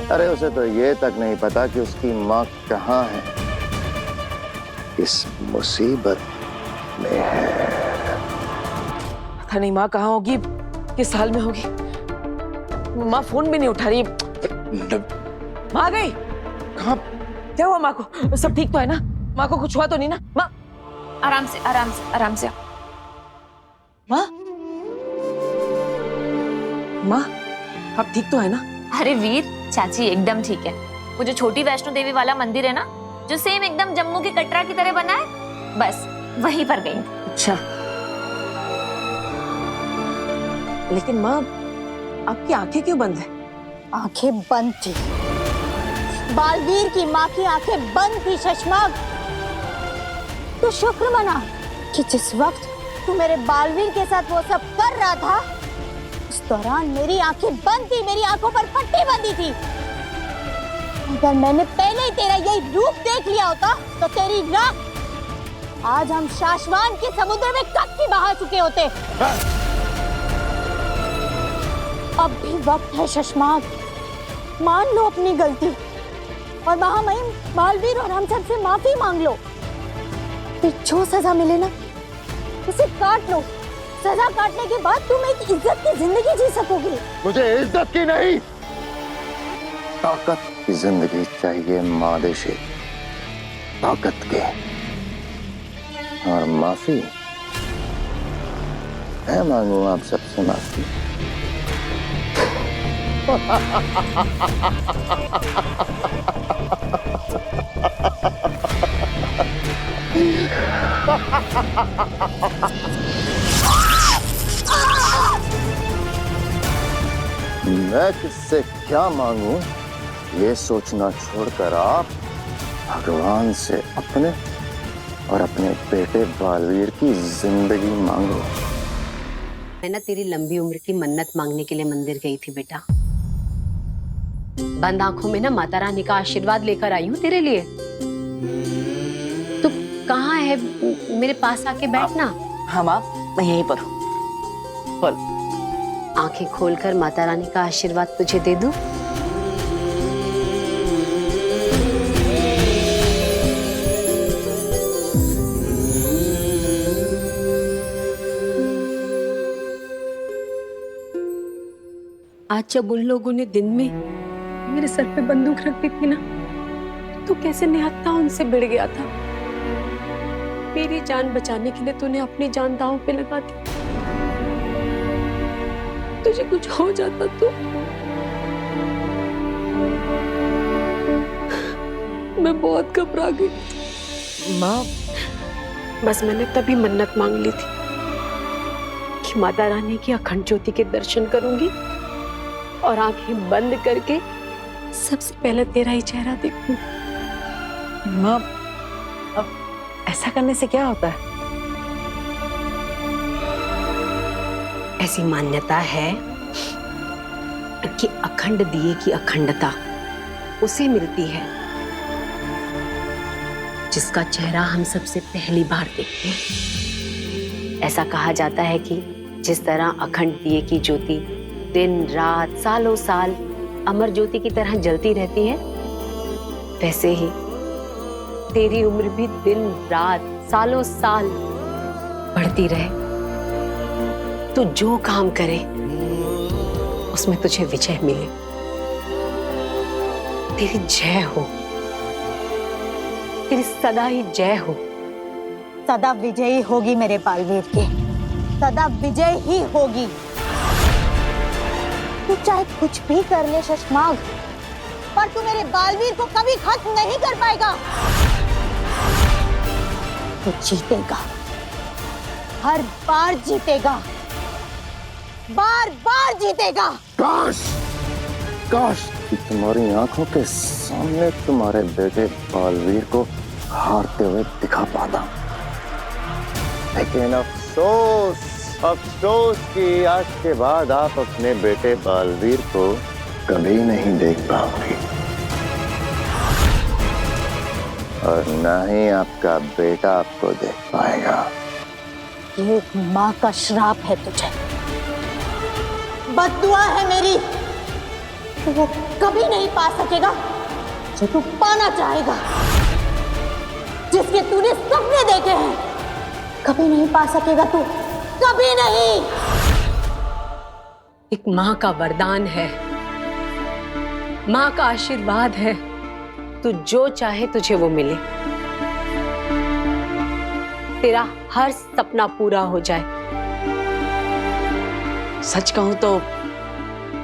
अरे उसे तो ये तक नहीं पता कि उसकी मां कहां है, इस मुसीबत में है। पता नहीं माँ कहाँ होगी, किस हाल में होगी। माँ फोन भी नहीं उठा रही। माँ गई कहाँ? क्या हुआ माँ को? सब ठीक तो है ना? माँ को कुछ हुआ तो नहीं ना? माँ आराम से आराम से आराम से। माँ माँ अब ठीक तो है ना? अरे वीर, चाची एकदम ठीक है। वो जो छोटी वैष्णो देवी वाला मंदिर है ना, जो सेम एकदम जम्मू के कटरा की तरह बना है, बस वहीं पर गई। अच्छा, लेकिन माँ आपकी आंखें क्यों बंद है? आंखें बंद थी, बालवीर की माँ की आंखें बंद थी शशमाग। तो शुक्र मना कि जिस वक्त तू मेरे बालवीर के साथ वो सब कर रहा था, उस दौरान मेरी आंखें बंद थी, मेरी आंखों पर पट्टी बंधी थी। अगर मैंने पहले ही तेरा यही रूप देख लिया होता तो तेरी राख आज हम शाश्वान के समुद्र में कब की बहा चुके होते। अब भी वक्त है शशमाग, मान लो अपनी गलती और महामहिम बालवीर और हम सब से माफी मांग लो। फिर जो सजा मिले ना उसे काट लो। सजा काटने के बाद तुम एक इज्जत की जिंदगी जी सकोगे। मुझे इज्जत की नहीं, ताकत की जिंदगी चाहिए मादेशी, ताकत के। और माफी मैं मांगू आप सबसे माफी? मैं किससे क्या मांगू ये सोचना छोड़कर आप भगवान से अपने और अपने बेटे बालवीर की जिंदगी मांगो। मैं ना तेरी लंबी उम्र की मन्नत मांगने के लिए मंदिर गई थी बेटा। बंद आंखों में ना माता रानी का आशीर्वाद लेकर आई हूँ तेरे लिए। तू कहाँ है? मेरे पास आके बैठना। हाँ माँ, मैं यहीं पर हूँ। बोल। आंखें खोलकर माता रानी का आशीर्वाद तुझे दे दूं? आज जब उन लोगों ने दिन में मेरे सर पे बंदूक रख दी थी ना, तो कैसे निहत्था उनसे भिड़ गया था। मेरी जान बचाने के लिए तूने अपनी जान दांव पे लगा दी। तुझे कुछ हो जाता तो मैं बहुत घबरा गई। माँ, बस मैंने तभी मन्नत मांग ली थी कि माता रानी की अखंड ज्योति के दर्शन करूंगी और आंखें बंद करके सबसे पहले तेरा ही चेहरा देखूं। माँ, अब ऐसा करने से क्या होता है? ऐसी मान्यता है कि अखंड दिए की अखंडता उसे मिलती है जिसका चेहरा हम सबसे पहली बार देखते हैं। ऐसा कहा जाता है कि जिस तरह अखंड दिए की ज्योति दिन रात सालों साल अमर ज्योति की तरह जलती रहती है, वैसे ही तेरी उम्र भी दिन रात सालों साल बढ़ती रहे। तू जो काम करे उसमें तुझे विजय मिले। तेरी जय हो, तेरी सदा ही जय हो। सदा विजयी होगी मेरे बालवीर के, सदा विजय ही होगी। तू चाहे कुछ भी कर ले शशमाग, पर तू मेरे बालवीर को कभी खत्म नहीं कर पाएगा। तू जीतेगा, हर बार जीतेगा, बार बार जीतेगा। काश काश कि तुम्हारी आंखों के सामने तुम्हारे बेटे बालवीर को हारते हुए दिखा पाता, लेकिन अफसोस अफसोस कि आज के बाद आप अपने बेटे बालवीर को कभी नहीं देख पाओगे, और न ही आपका बेटा आपको देख पाएगा। ये एक माँ का श्राप है तुझे, बद्दुआ है मेरी। तो वो कभी नहीं पा सकेगा जो तू पाना चाहेगा, जिसके तूने सपने देखे हैं। कभी नहीं पा सकेगा तू, कभी नहीं। एक माँ का वरदान है, माँ का आशीर्वाद है। तू जो चाहे तुझे वो मिले, तेरा हर सपना पूरा हो जाए। सच कहूं तो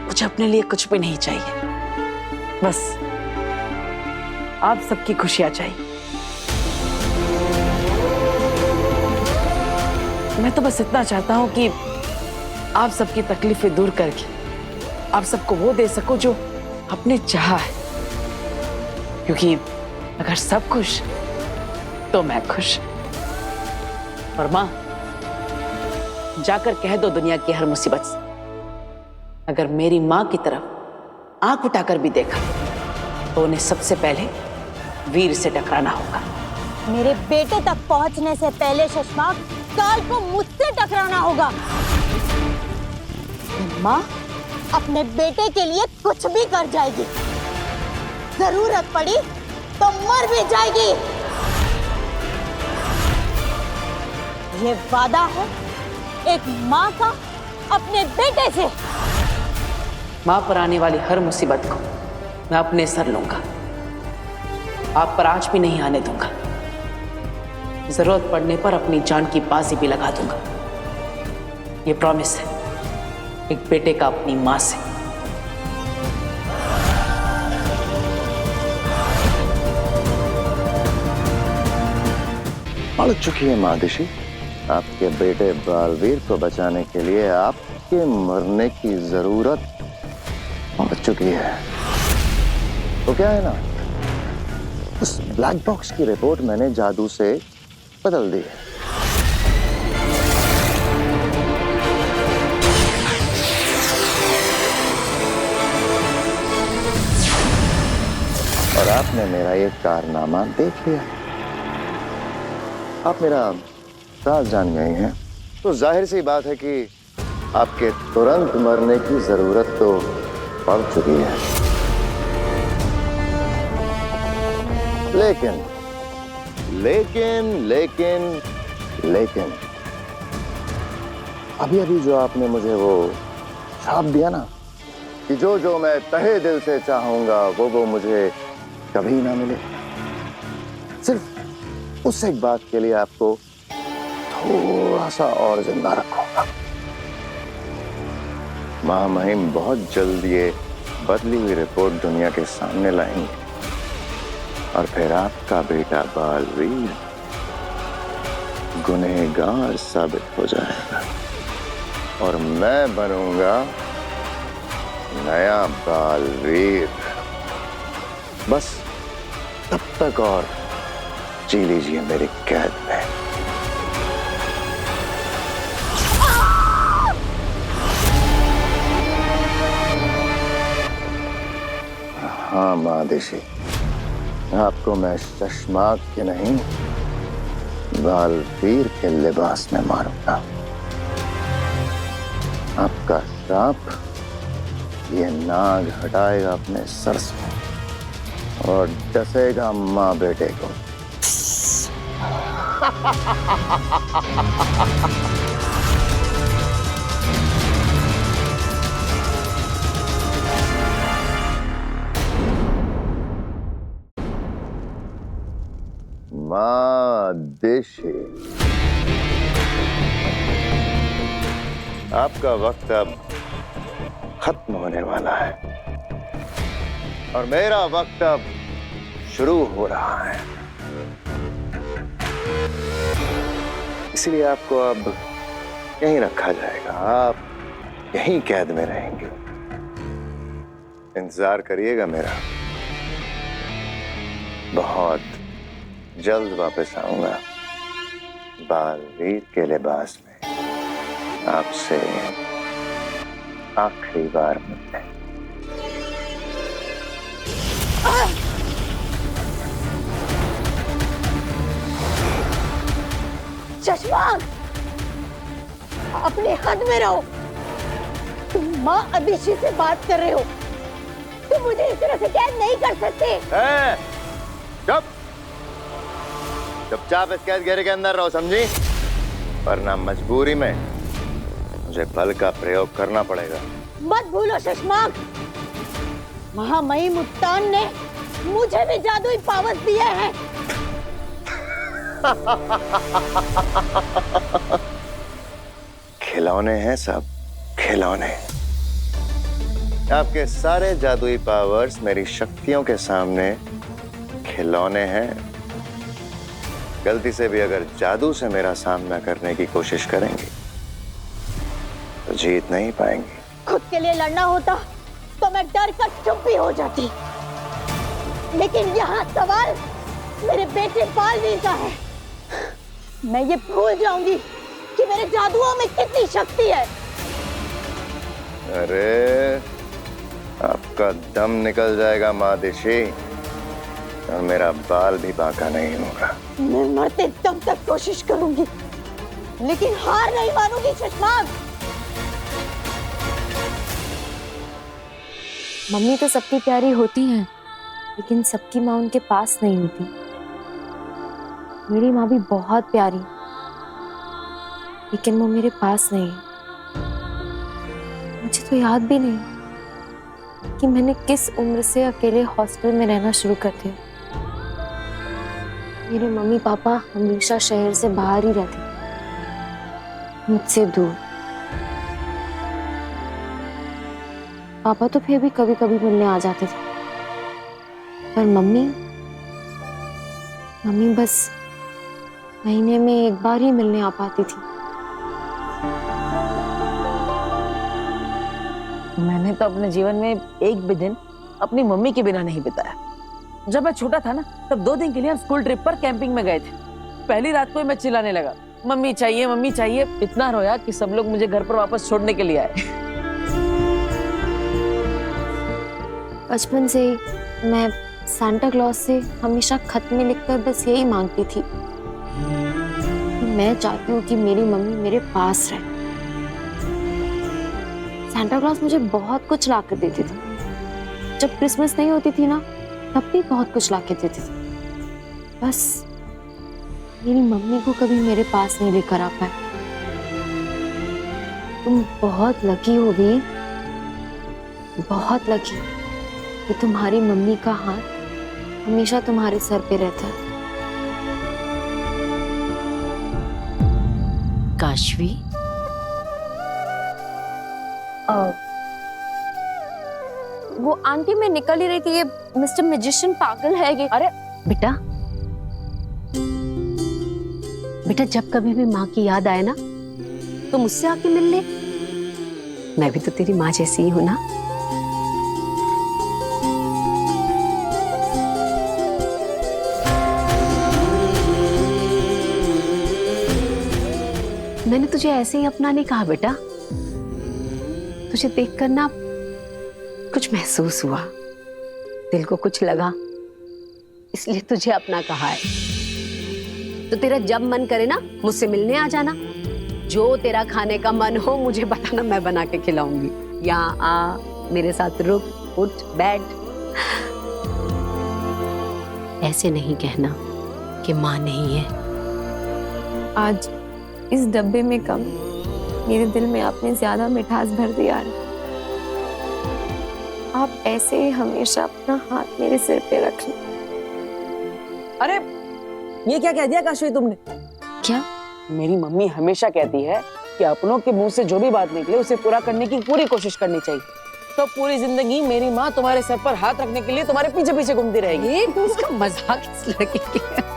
मुझे अपने लिए कुछ भी नहीं चाहिए, बस आप सबकी खुशियां चाहिए। मैं तो बस इतना चाहता हूं कि आप सबकी तकलीफें दूर करके आप सबको वो दे सको जो आपने चाहा है, क्योंकि अगर सब खुश तो मैं खुश। और माँ, जाकर कह दो दुनिया की हर मुसीबत से, अगर मेरी माँ की तरफ आंख उठाकर भी देखा तो उन्हें सबसे पहले वीर से टकराना होगा। मेरे बेटे तक पहुंचने से पहले शशमाग काल को मुझसे टकराना होगा। माँ अपने बेटे के लिए कुछ भी कर जाएगी, जरूरत पड़ी तो मर भी जाएगी। ये वादा है एक माँ का अपने बेटे से। माँ पर आने वाली हर मुसीबत को मैं अपने सर लूंगा, आप पर आज भी नहीं आने दूंगा। जरूरत पड़ने पर अपनी जान की बाजी भी लगा दूंगा। ये प्रॉमिस है एक बेटे का अपनी माँ से। पड़ चुकी है मादिशी। आपके बेटे बालवीर को बचाने के लिए आपके मरने की जरूरत पड़ चुकी है। तो क्या है ना, उस ब्लैक बॉक्स की रिपोर्ट मैंने जादू से बदल दी है। और आपने मेरा ये कारनामा देख लिया। आप मेरा राज जान गए हैं, तो जाहिर सी बात है कि आपके तुरंत मरने की जरूरत तो पड़ चुकी है। लेकिन लेकिन लेकिन लेकिन अभी अभी जो आपने मुझे वो छाप दिया ना कि जो जो मैं तहे दिल से चाहूंगा वो मुझे कभी ना मिले, सिर्फ उस एक बात के लिए आपको थोड़ा सा और जिंदा रखूंगा। महामहिम बहुत जल्द ये बदली हुई रिपोर्ट दुनिया के सामने लाएंगे और फिर आपका बेटा बालवीर गुनहगार साबित हो जाएगा और मैं बनूंगा नया बालवीर। बस तब तक और जी लीजिए मेरी कैद में। हाँ महादेशी, आपको मैं शशमाक के नहीं बालवीर के लिबास में मारूंगा। आपका श्राप ये नाग हटाएगा अपने सर से और डसेगा माँ बेटे को। महादेशी, आपका वक्त अब खत्म होने वाला है और मेरा वक्त अब शुरू हो रहा है। इसलिए आपको अब यहीं रखा जाएगा, आप यहीं कैद में रहेंगे। इंतजार करिएगा मेरा, बहुत जल्द वापस आऊंगा बालवीर के लिबास में आपसे आखिरी बार मिलने। शशमाक, अपने हद में रहो। तुम माँ अदिति से बात कर रहे हो, तुम मुझे इस तरह से कैद नहीं कर सकते। चुप, चुपचाप इस कैद घेरे के अंदर रहो, समझी? वरना मजबूरी में मुझे बल का प्रयोग करना पड़ेगा। मत भूलो शशमाक, महामहिम उत्तान ने मुझे भी जादुई पावर्स दिए हैं। खिलौने हैं सब, खिलौने। आपके सारे जादुई पावर्स मेरी शक्तियों के सामने खिलौने हैं। गलती से भी अगर जादू से मेरा सामना करने की कोशिश करेंगे तो जीत नहीं पाएंगे। खुद के लिए लड़ना होता तो मैं डर कर चुप भी हो जाती, लेकिन यहाँ सवाल मेरे बेटे बालवीर का है। मैं ये भूल जाऊंगी कि मेरे जादुओं में कितनी शक्ति है। अरे आपका दम निकल जाएगा महादेशी और मेरा बाल भी बांका नहीं होगा। मैं मरते दम तक कोशिश करूंगी, लेकिन हार नहीं मानूंगी शशमाक। मम्मी तो सबकी प्यारी होती हैं, लेकिन सबकी माँ उनके पास नहीं होती। मेरी माँ भी बहुत प्यारी, लेकिन वो मेरे पास नहीं है। मुझे तो याद भी नहीं कि मैंने किस उम्र से अकेले हॉस्टल में रहना शुरू कर दिया। मेरे मम्मी पापा हमेशा शहर से बाहर ही रहते, मुझसे दूर। पापा तो फिर भी कभी कभी मिलने आ जाते थे, पर मम्मी बस महीने में एक बार ही मिलने आ पाती थी। मैंने तो अपने जीवन में एक भी दिन अपनी मम्मी के बिना नहीं बिताया। जब मैं छोटा था ना, तब 2 दिन के लिए हम स्कूल ट्रिप पर कैंपिंग में गए थे। पहली रात को ही मैं चिल्लाने लगा, मम्मी चाहिए मम्मी चाहिए। इतना रोया कि सब लोग मुझे घर पर वापस छोड़ने के लिए आए। बचपन से मैं सांता क्लॉज से हमेशा खत में लिखकर बस यही मांगती थी, मैं चाहती हूँ कि मेरी मम्मी मेरे पास रहे। सांता क्लॉज मुझे बहुत कुछ ला कर देती थी। जब क्रिसमस नहीं होती थी ना, तब भी बहुत कुछ ला के देती थी। बस मेरी मम्मी को कभी मेरे पास नहीं लेकर आ पाए। तुम बहुत लकी हो वीर, बहुत लकी कि तुम्हारी मम्मी का हाथ हमेशा तुम्हारे सर पे रहता है। काशवी, वो आंटी मैं निकल ही रही थी, ये मिस्टर मैजिशियन पागल है ये। अरे बेटा, जब कभी भी माँ की याद आए ना, तो मुझसे आके मिल ले। मैं भी तो तेरी माँ जैसी ही हूं ना। मैंने तुझे ऐसे ही अपना नहीं कहा बेटा, तुझे देखकर ना कुछ महसूस हुआ, दिल को कुछ लगा, इसलिए तुझे अपना कहा है। तो तेरा जब मन करे ना, मुझसे मिलने आ जाना। जो तेरा खाने का मन हो मुझे बताना, मैं बना के खिलाऊंगी। यहाँ आ, मेरे साथ रुक, उठ, बैठ। ऐसे नहीं कहना कि माँ नहीं है। आज इस डब्बे में कम, मेरे दिल में आपने ज्यादा मिठास भर दिया है। आप ऐसे ही हमेशा अपना हाथ मेरे सिर पे रखना। अरे ये क्या कह दिया काशवी तुमने? क्या? मेरी मम्मी हमेशा कहती है कि अपनों के मुंह से जो भी बात निकले उसे पूरा करने की पूरी कोशिश करनी चाहिए। तो पूरी जिंदगी मेरी माँ तुम्हारे सर पर हाथ रखने के लिए तुम्हारे पीछे पीछे घूमती रहेगी। उसका मजाक इस लड़के की है।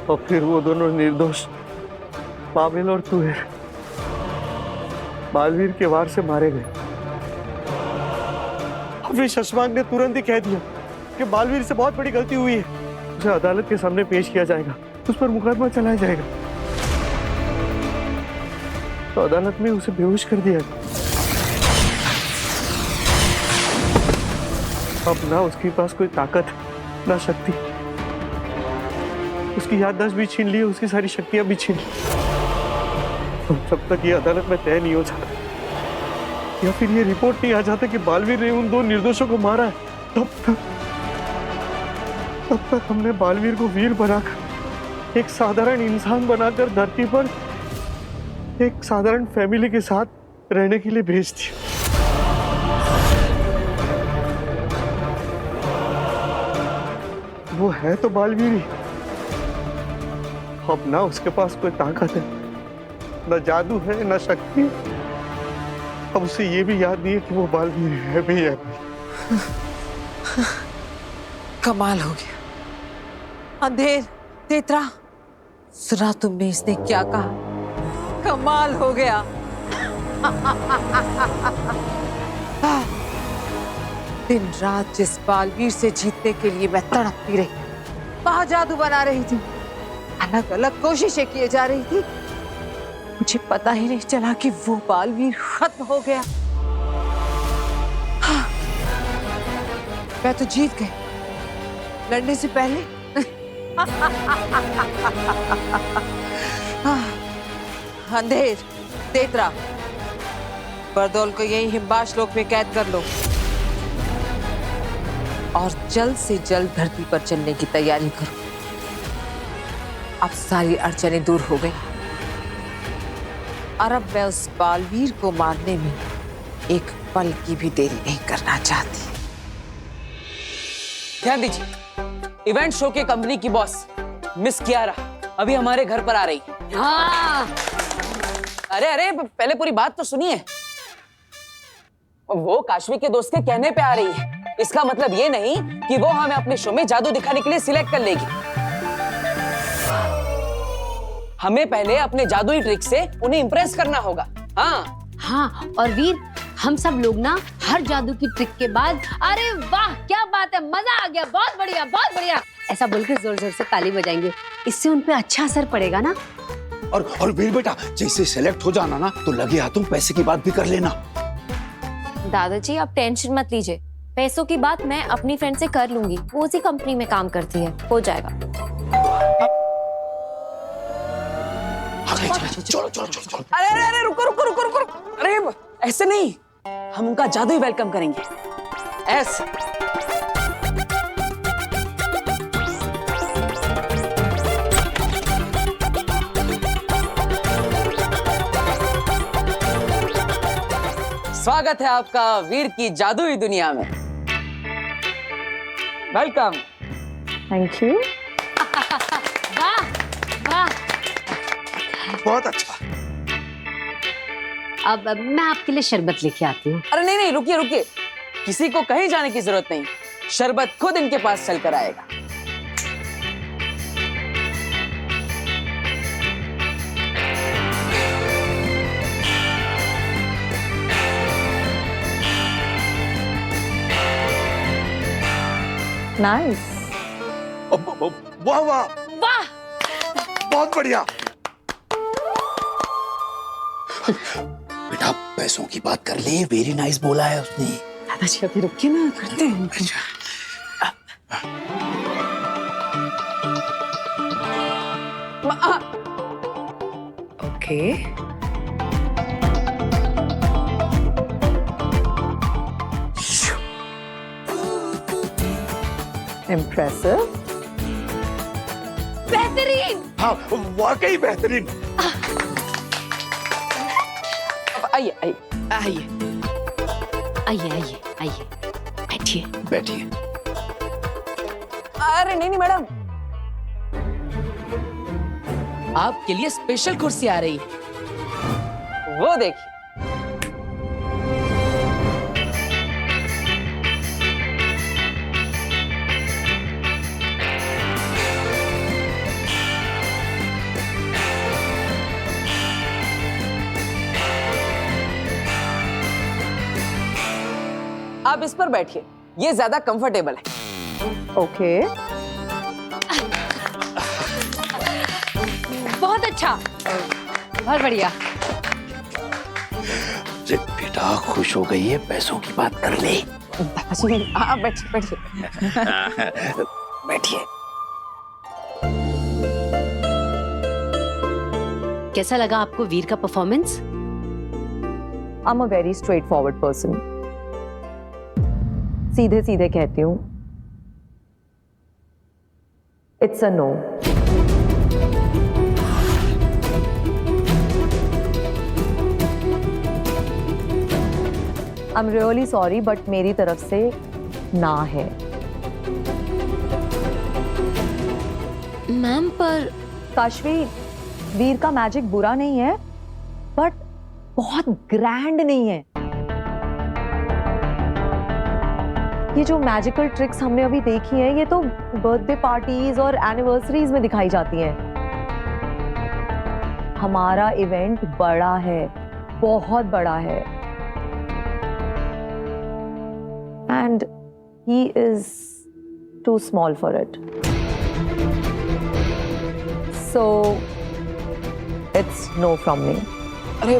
और फिर वो दोनों निर्दोष पाबिल और तुहेर बालवीर के वार से मारे गए। अभी शशमांक ने तुरंत ही कह दिया कि बालवीर से बहुत बड़ी गलती हुई है, उसे अदालत के सामने पेश किया जाएगा, उस पर मुकदमा चलाया जाएगा। तो अदालत में उसे बेहोश कर दिया। अब ना उसके पास कोई ताकत ना शक्ति, उसकी याददाश्त भी छीन ली, उसकी सारी शक्तियां भी छीन ली। जब तक ये अदालत में तय नहीं हो जाता या फिर ये रिपोर्ट नहीं आ जाता कि बालवीर ने उन 2 निर्दोषों को मारा है, तब तक हमने बालवीर को वीर बनाकर, एक साधारण इंसान बनाकर धरती पर एक साधारण फैमिली के साथ रहने के लिए भेज दिया। वो है तो बालवीर ही, अब ना उसके पास कोई ताकत है, ना जादू है, ना शक्ति। अब उसे ये भी याद नहीं है कि वो बालवीर है भी है। कमाल हो गया। अंधेर, तेतरा, सुना तुमने इसने क्या कहा? कमाल हो गया। दिन रात जिस बालवीर से जीतने के लिए मैं तड़पती रही, वहां जादू बना रही थी, अलग अलग कोशिशें किए जा रही थी, मुझे पता ही नहीं चला कि वो बालवीर खत्म हो गया। हाँ, मैं तो जीत गई लड़ने से पहले। अंधेर, तेतरा, बरदौल को यही हिमबाश लोक में कैद कर लो और जल्द से जल्द धरती पर चलने की तैयारी करो। अब सारी अड़चनें दूर हो गई और अब मैं उस बालवीर को मारने में एक पल की भी देरी नहीं करना चाहती। ध्यान दीजिए, इवेंट शो के कंपनी की बॉस मिस कियारा अभी हमारे घर पर आ रही। हाँ। अरे अरे पहले पूरी बात तो सुनिए। वो काशवी के दोस्त के कहने पे आ रही है। इसका मतलब ये नहीं कि वो हमें अपने शो में जादू दिखाने के लिए सिलेक्ट कर लेगी। हमें पहले अपने जादुई ट्रिक से उन्हें इंप्रेस करना होगा। हाँ, और वीर हम सब लोग ना हर जादू की ट्रिक के बाद अरे वाह क्या बात है, मजा आ गया, बहुत बढ़िया ऐसा बोलकर जोर जोर से ताली बजाएंगे। इससे उन पे अच्छा असर पड़ेगा ना। और वीर बेटा जैसे सेलेक्ट हो जाना ना तो लगे हाथों पैसे की बात भी कर लेना। दादाजी आप टेंशन मत लीजिए, पैसों की बात मैं अपनी फ्रेंड से कर लूंगी, वो उसी कंपनी में काम करती है, हो जाएगा। चलो। अरे रुको। अरे ऐसे नहीं, हम उनका जादुई वेलकम करेंगे। ऐसे स्वागत है आपका वीर की जादुई दुनिया में। वेलकम। Thank you. वाह वाह, बहुत अच्छा। अब मैं आपके लिए शरबत लेके आती हूँ। अरे नहीं रुकिए, किसी को कहीं जाने की जरूरत नहीं, शरबत खुद इनके पास चल कर आएगा। नाइस। वाह वाह, बहुत बढ़िया। बेटा पैसों की बात कर ले, वेरी नाइस बोला है उसने। दादाजी अभी रुकिए ना, करते हैं। Okay, impressive. बेहतरीन। हाँ वाकई बेहतरीन। आइए बैठिए। अरे नहीं मैडम, आपके लिए स्पेशल कुर्सी आ रही है, वो देखिए। आप इस पर बैठिए, ये ज्यादा कंफर्टेबल है। ओके। बहुत अच्छा, बहुत बढ़िया। अरे बेटा खुश हो गई है, पैसों की बात कर ले। दादाजी हाँ बैठिए। कैसा लगा आपको वीर का performance? I am a very straightforward person, सीधे सीधे कहती हूँ, it's a no. I am really sorry but मेरी तरफ से ना है। मैम पर काशवी, वीर का मैजिक बुरा नहीं है बट बहुत ग्रैंड नहीं है। ये जो मैजिकल ट्रिक्स हमने अभी देखी हैं, ये तो बर्थडे पार्टीज और एनिवर्सरीज में दिखाई जाती हैं। हमारा इवेंट बड़ा है, बहुत बड़ा है, and he is too small for it, so it's no from me. अरे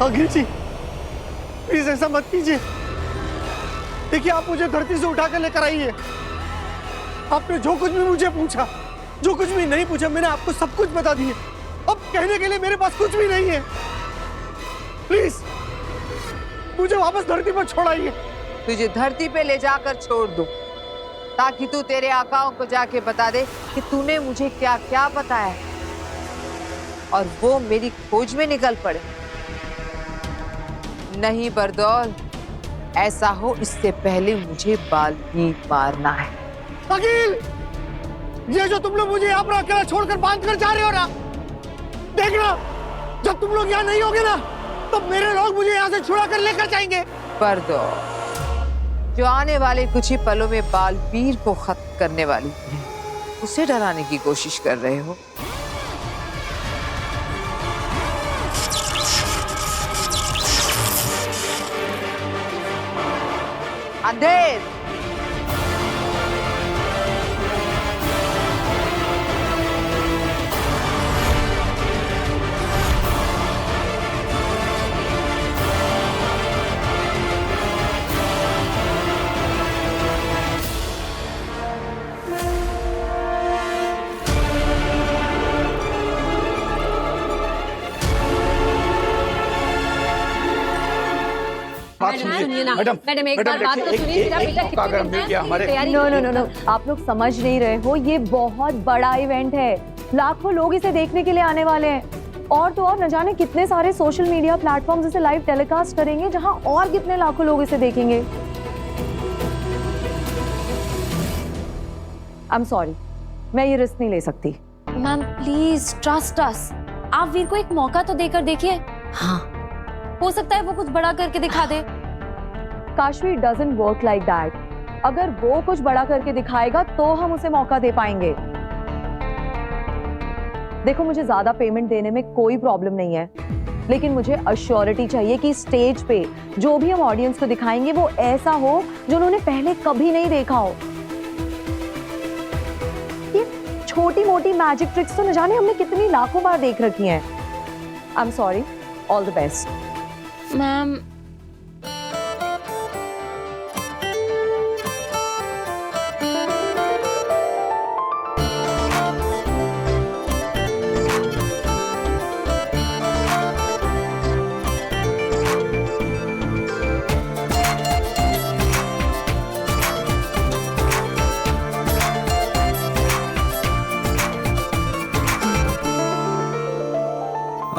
आखिर जी प्लीज ऐसा मत कीजिए। देखिए आप मुझे धरती से उठा कर लेकर आई है। आपने जो कुछ भी मुझे पूछा, जो कुछ भी नहीं पूछा, मैंने आपको सब कुछ बता दिया। अब कहने के लिए मेरे पास कुछ भी नहीं है। प्लीज मुझे वापस धरती पर छोड़ाइए। तुझे धरती पे ले जाकर छोड़ दूं, ताकि तू तेरे आकाओं को जाके बता दे कि तूने मुझे क्या क्या बताया और वो मेरी खोज में निकल पड़े। नहीं बरदौल, ऐसा हो इससे पहले मुझे बाल्मीर मारना है। वकील, ये जो तुम लोग मुझे यहाँ पर अकेला छोड़कर बांध कर जा रहे हो ना, देखना जब तुम लोग यहाँ नहीं होगे ना तो मेरे लोग मुझे यहाँ से छुड़ा कर लेकर जाएंगे। बरदौल, जो आने वाले कुछ ही पलों में बालवीर को खत्म करने वाली है, उसे डराने की कोशिश कर रहे हो। अंधेर, मैडम एक बार बात तो सुनिए। मेरा बेटा कितने नो नो नो नो, आप लोग समझ नहीं रहे हो, ये बहुत बड़ा इवेंट है। लाखों लोग इसे देखने के लिए आने वाले हैं और तो और न जाने कितने सारे सोशल मीडिया प्लेटफॉर्म्स इसे लाइव टेलीकास्ट करेंगे, जहां और कितने लाखों लोग इसे देखेंगे। आई एम सॉरी, मैं ये रिस्क नहीं ले सकती। मैम प्लीज ट्रस्ट अस, आप वीर को एक मौका तो देकर देखिए। हाँ, हो सकता है वो कुछ बड़ा करके दिखा दे। Kashvi, it doesn't work like that. अगर वो कुछ बड़ा करके दिखाएगा तो हम उसे मौका दे पाएंगे। देखो, मुझे ज्यादा पेमेंट देने में कोई प्रॉब्लम नहीं है, लेकिन मुझे अश्योरिटी चाहिए कि स्टेज पे जो भी हम ऑडियंस को दिखाएंगे वो ऐसा हो जो उन्होंने पहले कभी नहीं देखा हो। ये छोटी मोटी मैजिक ट्रिक्स तो न जाने हमने कितनी लाखों बार देख रखी हैं। I am sorry, all the best. Ma'am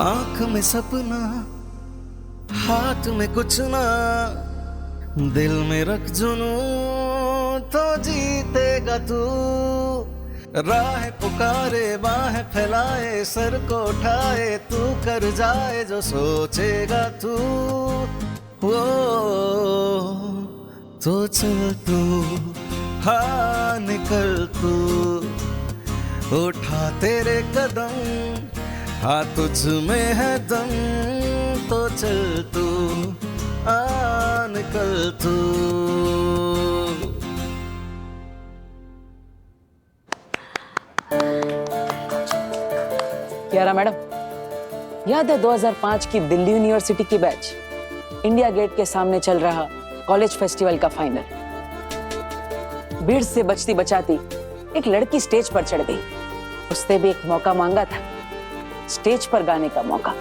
आंख में सपना, हाथ में कुछ ना, दिल में रख जुनू तो जीतेगा तू। राह पुकारे, बाहें फैलाए, सर को उठाए, तू कर जाए जो सोचेगा तू। वो तो चल तू, हाँ निकल तू, उठा तेरे कदम, हाँ तुझ में है दम, तो चल तू, आ निकल तू। कियारा मैडम, याद है 2005 की दिल्ली यूनिवर्सिटी की बैच, इंडिया गेट के सामने चल रहा कॉलेज फेस्टिवल का फाइनल। भीड़ से बचती बचाती एक लड़की स्टेज पर चढ़ गई। उसने भी एक मौका मांगा था, स्टेज पर गाने का मौका।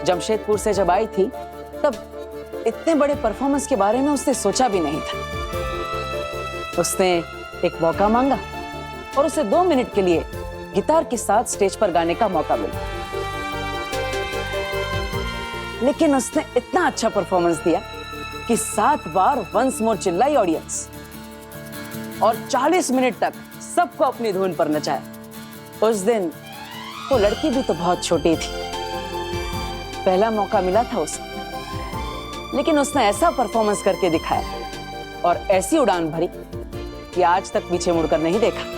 जमशेदपुर से जब आई थी तब इतने बड़े परफॉर्मेंस के बारे में उसने सोचा भी नहीं था। उसने एक मौका मांगा और उसे 2 मिनट के लिए गिटार के साथ स्टेज पर गाने का मौका मिला। लेकिन उसने इतना अच्छा परफॉर्मेंस दिया कि 7 बार वंस मोर चिल्लाई ऑडियंस और 40 मिनट तक सबको अपनी धुन पर नचाया। उस दिन वो लड़की भी तो बहुत छोटी थी, पहला मौका मिला था उसे, लेकिन उसने ऐसा परफॉर्मेंस करके दिखाया और ऐसी उड़ान भरी कि आज तक पीछे मुड़कर नहीं देखा।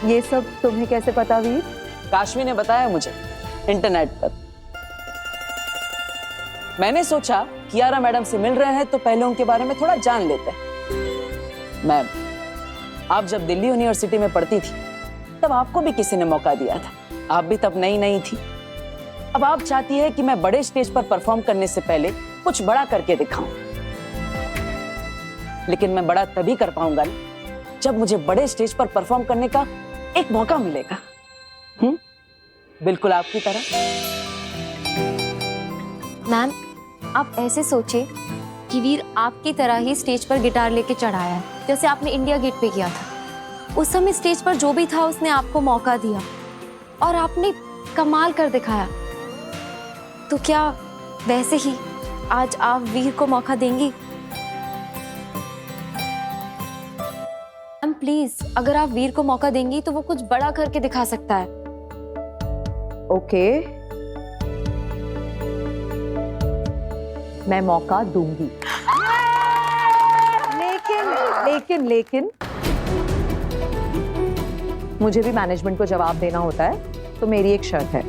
ये सब तुम्हें कैसे पता वीर? काशवी ने बताया मुझे इंटरनेट पर। मैंने सोचा कियारा मैडम से मिल रहे हैं तो पहले उनके बारे में थोड़ा जान लेते हैं। मैम, आप जब दिल्ली यूनिवर्सिटी में पढ़ती थी तब आपको भी किसी ने मौका दिया था, आप भी तब नई नई थी। अब आप चाहती है कि मैं बड़े स्टेज पर परफॉर्म करने से पहले कुछ बड़ा करके दिखाऊं, लेकिन मैं बड़ा तभी कर पाऊंगा जब मुझे बड़े स्टेज पर परफॉर्म करने का एक मौका मिलेगा। बिल्कुल आपकी तरह। मैम, आप ऐसे सोचिए कि वीर आपकी तरह ही स्टेज पर गिटार लेके चढ़ाया है, जैसे आपने इंडिया गेट पे किया था। उस समय स्टेज पर जो भी था उसने आपको मौका दिया और आपने कमाल कर दिखाया। तो क्या वैसे ही आज आप वीर को मौका देंगी? प्लीज, अगर आप वीर को मौका देंगी तो वो कुछ बड़ा करके दिखा सकता है। ओके, मैं मौका दूंगी, लेकिन मुझे भी मैनेजमेंट को जवाब देना होता है, तो मेरी एक शर्त है।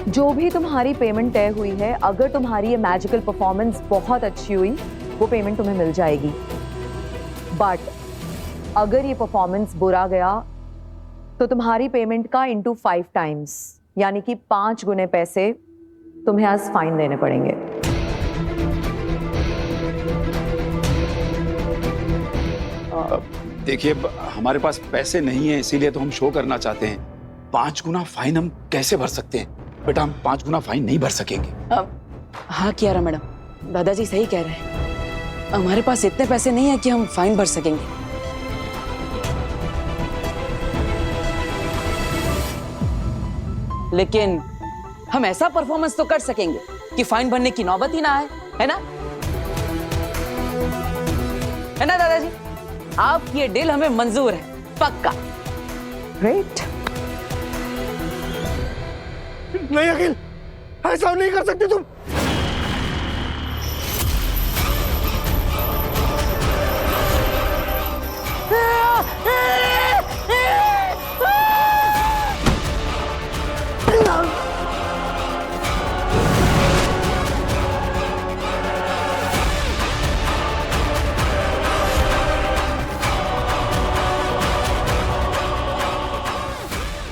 जो भी तुम्हारी पेमेंट तय हुई है, अगर तुम्हारी ये मैजिकल परफॉर्मेंस बहुत अच्छी हुई, वो पेमेंट तुम्हें मिल जाएगी। बट अगर ये परफॉर्मेंस बुरा गया तो तुम्हारी पेमेंट का इंटू 5 टाइम्स, यानी कि 5 गुने पैसे तुम्हें आज फाइन देने पड़ेंगे। देखिए, हमारे पास पैसे नहीं है, इसीलिए तो हम शो करना चाहते हैं। 5 गुना फाइन हम कैसे भर सकते हैं बेटा? हम 5 गुना फाइन नहीं भर सकेंगे। हाँ कियारा मैडम, दादाजी सही कह रहे हैं। हमारे पास इतने पैसे नहीं है कि हम फाइन भर सकेंगे। लेकिन हम ऐसा परफॉर्मेंस तो कर सकेंगे कि फाइन भरने की नौबत ही ना आए, है ना? है ना दादाजी? आपकी ये डील हमें मंजूर है, पक्का। ग्रेट। नहीं अखिल, ऐसा नहीं कर सकते तुम।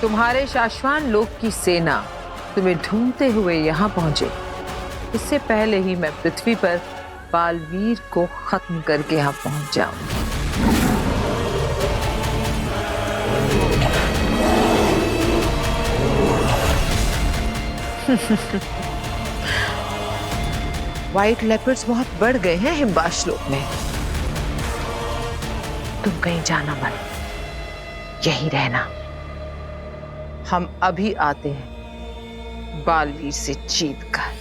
तुम्हारे शाश्वान लोक की सेना तुम्हें ढूंढते हुए यहाँ पहुंचे, इससे पहले ही मैं पृथ्वी पर बालवीर को खत्म करके यहाँ पहुंच जाऊं। व्हाइट लेपर्ड्स बहुत बढ़ गए हैं हिमवाश लोक में। तुम कहीं जाना मत, यहीं रहना। हम अभी आते हैं बालवीर से जीत कर।